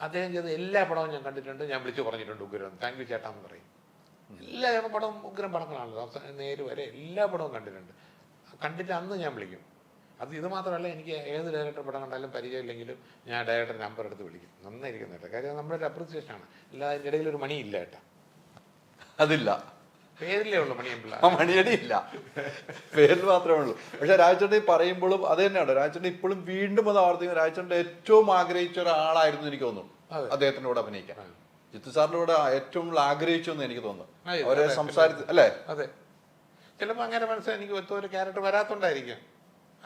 അദ്ദേഹം ചെയ്ത എല്ലാ പടവും ഞാൻ കണ്ടിട്ടുണ്ട്, ഞാൻ വിളിച്ചു പറഞ്ഞിട്ടുണ്ട് ഉഗ്രം, താങ്ക് യു ചേട്ടാ എന്ന് പറയും. എല്ലാ പടവും ഉഗ്രം പടങ്ങളാണല്ലോ, നേര് വരെ എല്ലാ പടവും കണ്ടിട്ട് അന്ന് ഞാൻ വിളിക്കും. ഇത് മാത്രമല്ല, എനിക്ക് ഏത് ഡയറക്ടർ പടം കണ്ടാലും പരിചയമില്ലെങ്കിലും ഞാൻ ഡയറക്ടർ നമ്പർ എടുത്ത് വിളിക്കും. നന്നായിരിക്കും കേട്ടോ, കാര്യം നമ്മുടെ ഒരു അപ്രീസിയേഷനാണ്. അല്ലാതെ അതിൻ്റെ ഇടയിൽ ഒരു മണിയില്ല കേട്ടോ, അതില്ല, പേരിലേ ഉള്ളൂ മണിയമ്പിള്ള, മണിയടിയില്ല, പേരിൽ മാത്രമേ ഉള്ളൂ. പക്ഷെ രാജേട്ടൻ പറയുമ്പോഴും അത് തന്നെയാണ്. രാജേട്ടൻ ഇപ്പോഴും വീണ്ടും അത് ആവർത്തിക്കും. രാജേട്ടൻ ഏറ്റവും ആഗ്രഹിച്ച ഒരാളായിരുന്നു എനിക്ക് തോന്നുന്നു അദ്ദേഹത്തിന്റെ കൂടെ അഭിനയിക്കാൻ. ജിത്തു സാറിന്റെ കൂടെ ഏറ്റവും ആഗ്രഹിച്ചു എന്ന് എനിക്ക് തോന്നുന്നു. അവരെ സംസാരിച്ച് അല്ലേ? അതെ, ചിലപ്പോൾ അങ്ങനെ മനസ്സിലായി എനിക്ക് ഒരു ക്യാരക്ടർ വരാത്തോണ്ടായിരിക്കാം,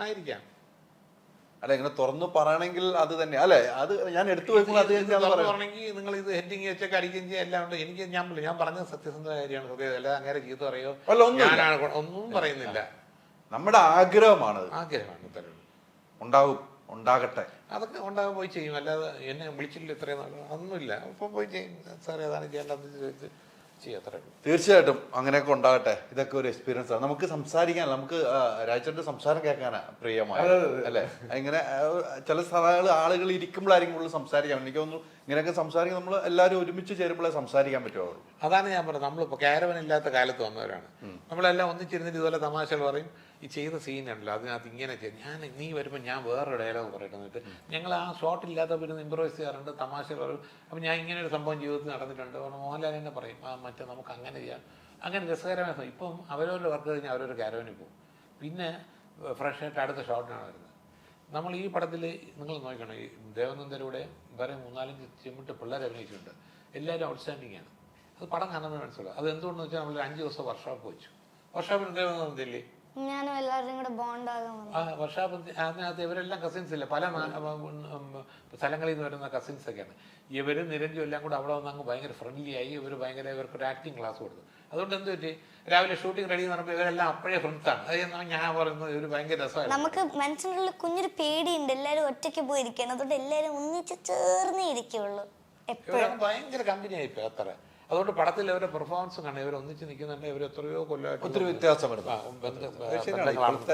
ആയിരിക്കാം. അല്ല, ഇങ്ങനെ തുറന്നു പറയണമെങ്കിൽ അത് തന്നെ അല്ലേ? അത് ഞാൻ എടുത്തു വെക്കുമ്പോൾ അത് പറഞ്ഞെങ്കിൽ നിങ്ങൾ ഇത് ഹെഡിങ് വെച്ചൊക്കെ അടിക്കുകയും ചെയ്യാം എല്ലാം ഉണ്ട്. എനിക്ക് ഞാൻ പറഞ്ഞത് സത്യസന്ധ കാര്യമാണ്. ഹൃദയം അല്ല അങ്ങനെ ചീത്ത പറയോ ഞാനാണ് ഒന്നും പറയുന്നില്ല. നമ്മുടെ ആഗ്രഹമാണ് ഉണ്ടാവും, ഉണ്ടാകട്ടെ, അതൊക്കെ ഉണ്ടാകാൻ പോയി ചെയ്യും. അല്ലാതെ എന്നെ വിളിച്ചില്ല ഇത്രയും നാൾ ഒന്നുമില്ല, അപ്പം പോയി ചെയ്യും. സാറേ അതാണ് ചെയ്യേണ്ടതെന്ന് ചോദിച്ച് ചെയ്യും, അത്രേ ഉള്ളൂ. തീർച്ചയായിട്ടും അങ്ങനെയൊക്കെ ഉണ്ടാകട്ടെ. ഇതൊക്കെ ഒരു എക്സ്പീരിയൻസ് ആണ്. നമുക്ക് സംസാരിക്കാൻ, നമുക്ക് രാജേട്ടന്റെ സംസാരം കേൾക്കാനാ പ്രിയമായ അല്ലേ? ഇങ്ങനെ ചില സ്ഥലങ്ങൾ ആളുകൾ ഇരിക്കുമ്പോഴായിരിക്കും കൂടുതൽ സംസാരിക്കാൻ. എനിക്ക് തോന്നുന്നു ഇങ്ങനെയൊക്കെ സംസാരിക്കാൻ നമ്മൾ എല്ലാവരും ഒരുമിച്ച് ചേരുമ്പോഴേ സംസാരിക്കാൻ പറ്റുള്ളൂ. അതാണ് ഞാൻ പറഞ്ഞത്, നമ്മളിപ്പോൾ കാരവൻ ഇല്ലാത്ത കാലത്ത് വന്നവരാണ്. നമ്മളെല്ലാം ഒന്നിച്ചിരുന്നിട്ട് ഇതുപോലെ തമാശകൾ പറയും. ഈ ചെയ്ത സീനുണ്ടല്ലോ അതിനകത്ത് ഇങ്ങനെ ചെയ്യും, നീ വരുമ്പോൾ ഞാൻ വേറൊരു ഡയലോഗ് പറയട്ടെന്നിട്ട് ഞങ്ങൾ ആ ഷോട്ടില്ലാത്ത പിന്നെ ഇമ്പ്രവൈസ് ചെയ്യാറുണ്ട്, തമാശകൾ പറയും. അപ്പം ഞാൻ ഇങ്ങനെ ഒരു സംഭവം ജീവിതത്തിൽ നടന്നിട്ടുണ്ട്. മോഹൻലാൽ തന്നെ പറയും മറ്റേ നമുക്ക് അങ്ങനെ ചെയ്യാം, അങ്ങനെ രസകരമായ. ഇപ്പം അവരവരുടെ വർക്ക് കഴിഞ്ഞാൽ അവരൊരു കാരവനിൽ പോകും, പിന്നെ ഫ്രഷ് ആയിട്ട് അടുത്ത ഷോട്ടിനാണ് വരുന്നത്. നമ്മൾ ഈ പടത്തിൽ നിങ്ങൾ നോക്കണം, ഈ ദേവനന്ദരുടെ വേറെ 3-4 ചിമ്മിട്ട് പിള്ളേർ അഭിനയിച്ചിട്ടുണ്ട്. എല്ലാവരും ഔട്ട്സ്റ്റാൻഡിങ് ആണ്. അത് പടം കാണുന്നത് മനസ്സിലാവും. അത് എന്തുകൊണ്ടെന്ന് വെച്ചാൽ നമ്മൾ 5 ദിവസം വർക്ക്ഷോപ്പ് വെച്ചു. വർക്ക്ഷോപ്പിൽ ദേവനന്ദല്ലേ ഞാനും എല്ലാവരും കൂടെ ബോണ്ടാകാൻ വന്നു. ആ വർക്ക്ഷോപ്പ് അതിനകത്ത് ഇവരെല്ലാം കസിൻസ് ഇല്ല, പല സ്ഥലങ്ങളിൽ നിന്ന് വരുന്ന കസിൻസ് ഒക്കെയാണ്. ഇവർ നിരഞ്ജും എല്ലാം കൂടെ അവിടെ വന്ന് അങ്ങ് ഭയങ്കര ഫ്രണ്ട്ലി ആയി. ഭയങ്കര ഇവർക്കൊരു ആക്ടിങ് ക്ലാസ് കൊടുത്തു. അതുകൊണ്ട് എന്ത് പറ്റി, രാവിലെ ഷൂട്ടിംഗ് റെഡി എന്ന് പറയുമ്പോൾ ഇവരെല്ലാം അപ്പോഴേ ഫ്രണ്ട്സാണ്. അത് ഞാൻ പറയുന്നത് ഒരു ഭയങ്കര രസമായിരുന്നു. നമുക്ക് മനസ്സിനുള്ള കുഞ്ഞൊരു പേടിയുണ്ട്, എല്ലാവരും ഒറ്റയ്ക്ക് പോയിരിക്കണം. അതുകൊണ്ട് എല്ലാവരും ഒന്നിച്ച് ചേർന്നേ ഇരിക്കുള്ളൂ എപ്പോഴും. ഭയങ്കര കമ്പനി ആയിപ്പോ അത്ര. അതുകൊണ്ട് പടത്തിൽ അവരുടെ പെർഫോമൻസ് കാണാൻ ഇവർ ഒന്നിച്ച് നിൽക്കുന്നുണ്ട്. ഇവർ എത്രയോ കൊല്ലമായിട്ട് ഒത്തിരി വ്യത്യാസം വരുന്നു.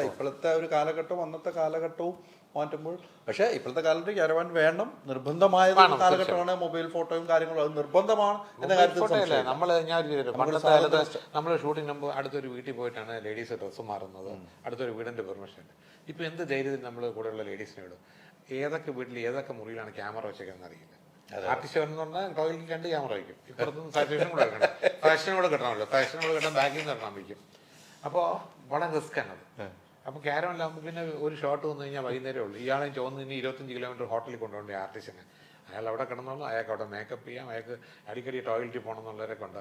ഇപ്പോഴത്തെ ഒരു കാലഘട്ടവും അന്നത്തെ കാലഘട്ടവും മാറ്റുമ്പോൾ, പക്ഷേ ഇപ്പോഴത്തെ കാലത്ത് ക്യാരവാൻ വേണം, നിർബന്ധമായ കാലഘട്ടമാണ്. മൊബൈൽ ഫോട്ടോയും കാര്യങ്ങളും അത് നിർബന്ധമാണ് എന്ന കാര്യത്തിൽ പണ്ടത്തെ കാലത്ത് നമ്മൾ ഷൂട്ടിംഗ് മുമ്പ് അടുത്തൊരു വീട്ടിൽ പോയിട്ടാണ് ലേഡീസ് ഡ്രസ്സ് മാറുന്നത്. അടുത്തൊരു വീടിന്റെ പെർമിഷൻ. ഇപ്പൊ എന്ത് ധൈര്യത്തിൽ നമ്മൾ കൂടെയുള്ള ലേഡീസിനെ വിടും. ഏതൊക്കെ വീട്ടിൽ ഏതൊക്കെ മുറിയിലാണ് ക്യാമറ വെച്ചേക്കെന്ന് അറിയില്ല. ആർട്ടിസ്റ്റ് എന്ന് പറഞ്ഞാൽ ടോയ്ലറ്റിൽ 2 ക്യാമറ വയ്ക്കും. ഇപ്പുറത്തുനിന്ന് സാറ്റുറേഷൻ കൂടെ വെക്കണം, ഫാഷനും കൂടെ കിട്ടണമല്ലോ. ഫാഷനും കൂടെ കിട്ടാൻ ബാക്കിൽ നിന്ന് കിട്ടാൻ വയ്ക്കും. അപ്പോൾ വളരെ റിസ്ക് ആണത്. അപ്പോൾ ക്യാരവനിലാകുമ്പോൾ പിന്നെ ഒരു ഷോട്ട് വന്നു കഴിഞ്ഞാൽ വൈകുന്നേരമേ ഉള്ളൂ. ഇയാളെ ചോദിന് 25 കിലോമീറ്റർ ഹോട്ടലിൽ കൊണ്ടുപോകേണ്ട ആർട്ടിസ്റ്റിനെ. അയാൾ അവിടെ കിടന്നോളൂ, അയാൾക്ക് അവിടെ മേക്കപ്പ് ചെയ്യാം, അയാൾക്ക് അടിക്കടി ടോയ്ലറ്റിൽ പോകണം എന്നുള്ളവരൊക്കെ ഉണ്ട്.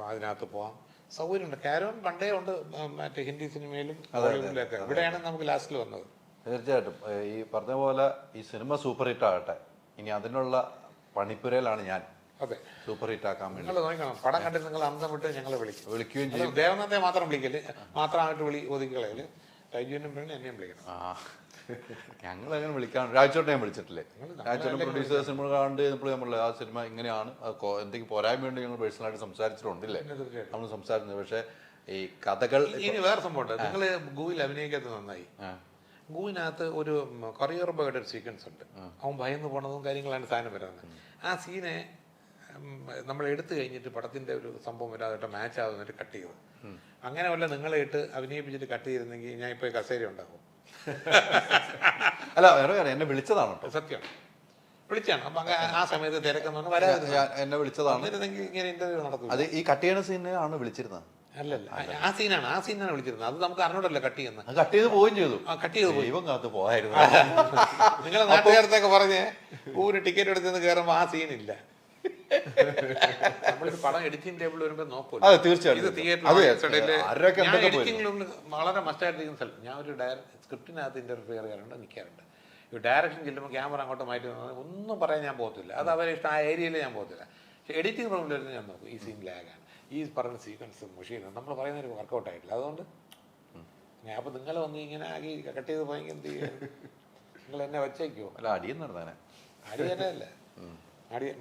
അതിനകത്ത് പോകാം, സൗകര്യമുണ്ട്. ക്യാരവൻ പണ്ടേ ഉണ്ട്, മറ്റേ ഹിന്ദി സിനിമയിലും ബോളിവുഡിലൊക്കെ. ഇവിടെയാണ് നമുക്ക് ലാസ്റ്റിൽ വന്നത്. തീർച്ചയായിട്ടും ഈ പറഞ്ഞ പോലെ ഈ സിനിമ സൂപ്പർ ഹിറ്റ് ആകട്ടെ. ഇനി അതിനുള്ള പണിപ്പുരയിലാണ് ഞാൻ. അതെ, സൂപ്പർ ഹിറ്റ് ആക്കാൻ വേണ്ടി നിങ്ങൾ നോക്കണം. പടം കണ്ടിട്ട് നിങ്ങൾ അന്തം വിട്ട് ഞങ്ങളെ വിളിക്കുകയും ചെയ്യും. ദേവനാഥെ മാത്രം വിളിക്കല്, മാത്രമായിട്ട് ഒതുക്കളയില് രൈജുവിനും പിന്നെ എന്നെയും വിളിക്കണം. ഞങ്ങൾ അങ്ങനെ വിളിക്കാൻ രാജോട്ടെ ഞാൻ വിളിച്ചിട്ടില്ലേ? രാജോട്ടൻ പ്രൊഡ്യൂസർ സിനിമ കണ്ട് നമ്മൾ ആ സിനിമ ഇങ്ങനെയാണ്, എന്തെങ്കിലും പോരായ്മയുണ്ട് ഞങ്ങൾ പേഴ്സണലായിട്ട് സംസാരിച്ചിട്ടുണ്ടില്ലേ? നമ്മൾ സംസാരിച്ചത്. പക്ഷേ ഈ കഥകൾ ഇനി വേറെ സംഭവമുണ്ട്. നിങ്ങൾ ഗൂവിൽ അഭിനയിക്കാത്തത് നന്നായി. ഗൂവിനകത്ത് ഒരു കൊറിയർ ബോയുടെ ഒരു സീക്വൻസ് ഉണ്ട്. അവൻ ഭയന്ന് പോണതും കാര്യങ്ങളാണ് സാധനം വരുന്നത്. ആ സീനെ നമ്മൾ എടുത്തു കഴിഞ്ഞിട്ട് പടത്തിന്റെ ഒരു സംഭവം വരാതെ മാച്ച് ആവുന്നിട്ട് കട്ട് ചെയ്ത്. അങ്ങനെ വല്ല നിങ്ങളെ ഇട്ട് അഭിനയിപ്പിച്ചിട്ട് കട്ട് ചെയ്തിരുന്നെങ്കിൽ ഞാൻ ഇപ്പൊ കസേര ഉണ്ടാകും. അല്ല, വേറെ കാര്യം, എന്നെ വിളിച്ചതാണ് കേട്ടോ. സത്യമാണ്, വിളിച്ചാണ്. അപ്പൊ ആ സമയത്ത് തിരക്കെന്ന് വരാതെ എന്നെ വിളിച്ചതാണ്. ഇങ്ങനെ ഇന്റർവ്യൂ നടക്കും. അത് ഈ കട്ട് ചെയ്യണ സീനാണ് വിളിച്ചിരുന്നത്. അല്ലല്ല, ആ സീനാണ് വിളിച്ചിരുന്നത്. അത് നമുക്ക് അറിഞ്ഞോടല്ലോ കട്ട് ചെയ്യുന്നത്. കട്ട് ചെയ്ത് പോവുകയും ചെയ്തു. കട്ട് ചെയ്ത് പോയി. ദൈവം കാത്ത് പോയായിരുന്നു. നിങ്ങളെ നാട്ടുകാരത്തൊക്കെ പറഞ്ഞ് ഒരു ടിക്കറ്റ് എടുത്തെന്ന് കയറുമ്പോ ആ സീനില്ല. നമ്മളൊരു പടം എഡിറ്റിംഗ് ടേബിൾ വരുമ്പോ നോക്കൂല. അതെ, തീർച്ചയായിട്ടും. ഇത് തിയേറ്ററിൽ എഡിറ്റിംഗിലൊന്നും വളരെ മസ്റ്റായിട്ടിരിക്കുന്ന സ്ഥലം. ഞാൻ ഒരു സ്ക്രിപ്റ്റിനകത്ത് ഇന്റർഫിയർ ചെയ്യാറുണ്ട്, നിൽക്കാറുണ്ട്. ഈ ഡയറക്ഷൻ ചെല്ലുമ്പോൾ ക്യാമറ അങ്ങോട്ട് മാറ്റി ഒന്നും പറയാൻ ഞാൻ പോകത്തില്ല. അത് അവരെ ഇഷ്ടം, ആ ഏരിയയിൽ ഞാൻ പോകത്തില്ല. പക്ഷെ എഡിറ്റിംഗ് റൂമിൽ വരുന്നത് ഞാൻ നോക്കും. ഈ സീൻ ലാഗാണ്, ഈ പറഞ്ഞ സീക്വൻസ് മുഷീനാണ്, നമ്മൾ പറയുന്നൊരു വർക്കൗട്ട് ആയിട്ടില്ല. അതുകൊണ്ട് ഞാൻ അപ്പൊ നിങ്ങൾ വന്ന് ഇങ്ങനെ ആകെ കട്ട് ചെയ്ത് പോയെങ്കിൽ എന്ത് ചെയ്യും? നിങ്ങൾ എന്നെ വച്ചേക്കോ? അല്ല, അടിയും നടന്നേനെ. അടി തന്നെയല്ല,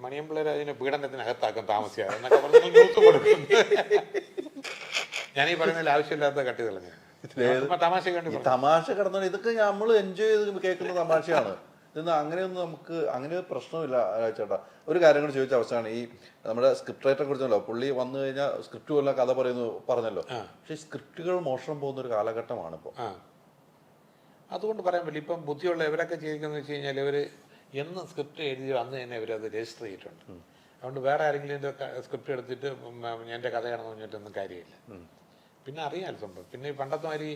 മണിയമ്പിള്ളേർ അതിന് പീഡനത്തിനകത്താക്കും താമസിയാതെ എന്നൊക്കെ പറഞ്ഞ് ന്യൂസ് കൊടുക്കും. ഞാനീ പറയുന്നതിൽ ആവശ്യമില്ലാത്ത കട്ട് ചെയ്ത് കളഞ്ഞ തമാശ കണ്ടി തമാശ കിടന്ന ഇതൊക്കെ നമ്മൾ എൻജോയ് ചെയ്ത് കേൾക്കുന്ന തമാശയാണ്. ഇതൊന്നും അങ്ങനെയൊന്നും നമുക്ക് അങ്ങനെ പ്രശ്നമില്ല ചേട്ടാ. ഒരു കാര്യം കൂടി ചോദിച്ച അവസ്ഥയാണ്, ഈ നമ്മുടെ സ്ക്രിപ്റ്റ് റൈറ്ററെ കുറിച്ചല്ലോ. പുള്ളി വന്നു കഴിഞ്ഞാൽ സ്ക്രിപ്റ്റ് പോലെ കഥ പറഞ്ഞല്ലോ. പക്ഷെ സ്ക്രിപ്റ്റുകൾ മോഷണം പോകുന്ന ഒരു കാലഘട്ടമാണ് ഇപ്പോൾ. അതുകൊണ്ട് പറയാൻ പറ്റില്ല. ഇപ്പം ബുദ്ധിയുള്ള ഇവരൊക്കെ ചെയ്യിക്കുന്നത് വെച്ച് കഴിഞ്ഞാൽ ഇവര് എന്ന് സ്ക്രിപ്റ്റ് എഴുതിയോ അന്ന് തന്നെ ഇവരത് രജിസ്റ്റർ ചെയ്തിട്ടുണ്ട്. അതുകൊണ്ട് വേറെ ആരെങ്കിലും സ്ക്രിപ്റ്റ് എടുത്തിട്ട് എൻ്റെ കഥയാണെന്ന് പറഞ്ഞിട്ടൊന്നും കാര്യമില്ല. പിന്നെ അറിയാൻ സംഭവം. പിന്നെ ഈ പണ്ടത്തെ മാതിരി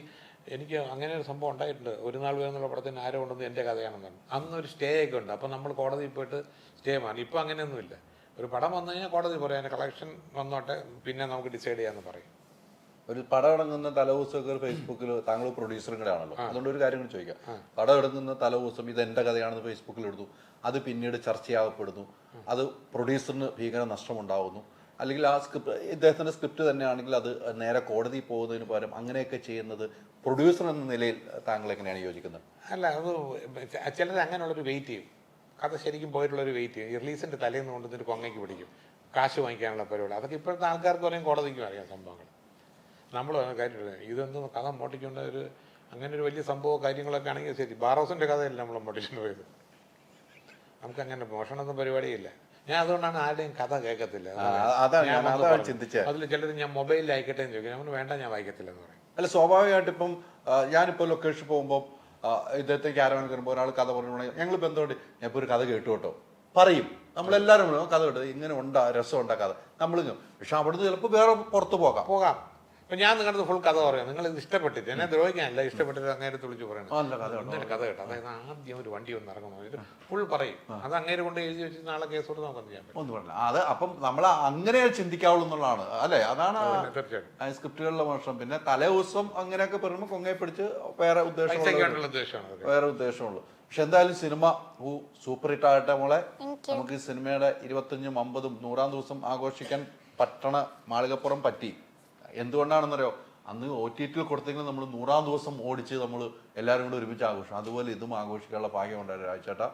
എനിക്ക് അങ്ങനെ ഒരു സംഭവം ഉണ്ടായിട്ടുണ്ട്. ഒരു നാൾ വരുന്നുള്ള പടത്തിന് ആരോ കൊണ്ടുവന്ന് എൻ്റെ കഥയാണെന്ന് പറഞ്ഞു. അന്നൊരു സ്റ്റേ ഒക്കെ ഉണ്ട്. അപ്പം നമ്മൾ കോടതിയിൽ പോയിട്ട് സ്റ്റേ മാറി. ഇപ്പം അങ്ങനെയൊന്നുമില്ല. ഒരു പടം വന്നു കഴിഞ്ഞാൽ കോടതി പറയും അതിൻ്റെ കളക്ഷൻ വന്നോട്ടെ, പിന്നെ നമുക്ക് ഡിസൈഡ് ചെയ്യാമെന്ന് പറയും. ഒരു പടം ഇറങ്ങുന്ന തലേദിവസമൊക്കെ ഫേസ്ബുക്കിൽ, താങ്കൾ പ്രൊഡ്യൂസറും കൂടെ ആണല്ലോ, അതുകൊണ്ട് ഒരു കാര്യം കൂടി ചോദിക്കാം. പടം ഇറങ്ങുന്ന തലേദിവസം ഇത് എൻ്റെ കഥയാണെന്ന് ഫേസ്ബുക്കിൽ എടുത്തു, അത് പിന്നീട് ചർച്ചയാകപ്പെടുന്നു, അത് പ്രൊഡ്യൂസറിന് ഭീകര നഷ്ടമുണ്ടാകുന്നു. അല്ലെങ്കിൽ ആ ഇദ്ദേഹത്തിൻ്റെ സ്ക്രിപ്റ്റ് തന്നെയാണെങ്കിൽ അത് നേരെ കോടതിയിൽ പോകുന്നതിന് പകരം അങ്ങനെയൊക്കെ ചെയ്യുന്നത് പ്രൊഡ്യൂസർ എന്ന നിലയിൽ താങ്കൾ എങ്ങനെയാണ് യോജിക്കുന്നത്? അല്ല, അത് ചിലർ അങ്ങനെയുള്ളൊരു വെയിറ്റ് ചെയ്യും. കഥ ശരിക്കും പോയിട്ടുള്ളൊരു വെയിറ്റ് ചെയ്യും. ഈ റിലീസിൻ്റെ തലേന്ന് കൊണ്ടുവന്നിട്ട് കൊങ്ങയ്ക്ക് പിടിക്കും, കാശ് വാങ്ങിക്കാനുള്ള പരിപാടി. അതൊക്കെ ഇപ്പോഴത്തെ ആൾക്കാർക്ക് പറയും, കോടതിക്കും അറിയാം സംഭവങ്ങൾ. നമ്മൾ കാര്യമില്ല. ഇതൊന്നും കഥ മോട്ടിക്കേണ്ട ഒരു അങ്ങനെ ഒരു വലിയ സംഭവം കാര്യങ്ങളൊക്കെ ആണെങ്കിൽ ശരി. ബാറോസിൻ്റെ കഥയല്ല നമ്മൾ മോട്ടിക്കേണ്ടി പോയത്. നമുക്കങ്ങനെ മോഷണമൊന്നും പരിപാടിയില്ല. ഞാൻ അതുകൊണ്ടാണ് ആരുടെയും കഥ കേൾക്കത്തില്ല. അതിൽ ചിലർ ഞാൻ മൊബൈലിൽ അയക്കട്ടെ എന്ന് ചോദിക്കും. നമ്മൾ വേണ്ട, ഞാൻ വായിക്കത്തില്ല എന്ന് പറയും. അല്ല, സ്വാഭാവികമായിട്ട് ഇപ്പം ഞാനിപ്പോൾ ലൊക്കേഷൻ പോകുമ്പോൾ ഇദ്ദേഹത്തെ ക്യാരവാൻ കയറുമ്പോൾ ഒരാൾ കഥ പറഞ്ഞിട്ടുണ്ടെങ്കിൽ ഞങ്ങൾ ബന്ധമുണ്ട്, ഞാൻ ഇപ്പോൾ ഒരു കഥ കേട്ടു കേട്ടോ പറയും. നമ്മളെല്ലാവരും കഥ കേട്ടത് ഇങ്ങനെ ഉണ്ടാ രസം ഉണ്ടാ കഥ നമ്മളിങ്ങും. പക്ഷെ അവിടുന്ന് ചിലപ്പോൾ വേറെ പുറത്ത് പോകാം. അപ്പൊ ഞാൻ നിങ്ങളുടെ ഫുൾ കഥ പറയാം. നിങ്ങൾ ഇത് ഇഷ്ടപ്പെട്ടിട്ട് എന്നെ ദ്രോഹിക്കാനല്ല, ഇഷ്ടപ്പെട്ടിട്ട് അങ്ങേരെ വിളിച്ച് പറയണം നല്ല കഥ ഒന്നൊരു കഥ കേട്ടോ. അതായത് ആദ്യം ഒരു വണ്ടി ഒന്ന് ഇറങ്ങണം, ഇത് ഫുൾ പറയും. അത് അങ്ങേര് കൊണ്ട് എഴുതി വെച്ച് നാളെ കേസ് കൊടുത്ത് നമുക്ക് ചെയ്യാൻ പറ്റും. ഒന്നും പറഞ്ഞില്ല. അത് അപ്പം നമ്മൾ അങ്ങനെ ചിന്തിക്കാവുള്ളൂ എന്നുള്ളതാണ് അല്ലേ? അതാണ് തീർച്ചയായിട്ടും സ്ക്രിപ്റ്റുകളിലെ മോശം. പിന്നെ തലേ ദിവസം അങ്ങനെയൊക്കെ പറയുമ്പോൾ കൊങ്ങയെ പിടിച്ച് വേറെ പൈസയ്ക്കായിട്ടുള്ള ഉദ്ദേശമാണ്. വേറെ ഉദ്ദേശമുള്ളൂ. പക്ഷെ എന്തായാലും സിനിമ സൂപ്പർ ഹിറ്റ് ആകട്ടെ മോളെ. നമുക്ക് ഈ സിനിമയുടെ 25, 50, 100-ാം ദിവസം ആഘോഷിക്കാൻ പറ്റണ മാളികപ്പുറം പറ്റി. എന്തുകൊണ്ടാണെന്നറിയോ? അന്ന് OTT കൊടുത്തെങ്കിലും നമ്മൾ 100-ാം ദിവസം ഓടിച്ച് നമ്മൾ എല്ലാവരും കൂടെ ഒരുമിച്ച് ആഘോഷം. അതുപോലെ ഇതും ആഘോഷിക്കാനുള്ള ഭാഗ്യം ഉണ്ടായിരുന്നു. രാജേട്ടാ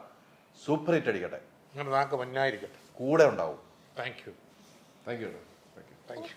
സൂപ്പർ ഹിറ്റ് അടിക്കട്ടെ, നിങ്ങളുടെ നാക്ക് മഞ്ഞായിരിക്കട്ടെ, കൂടെ ഉണ്ടാവും. Thank you. Thank you. Thank you.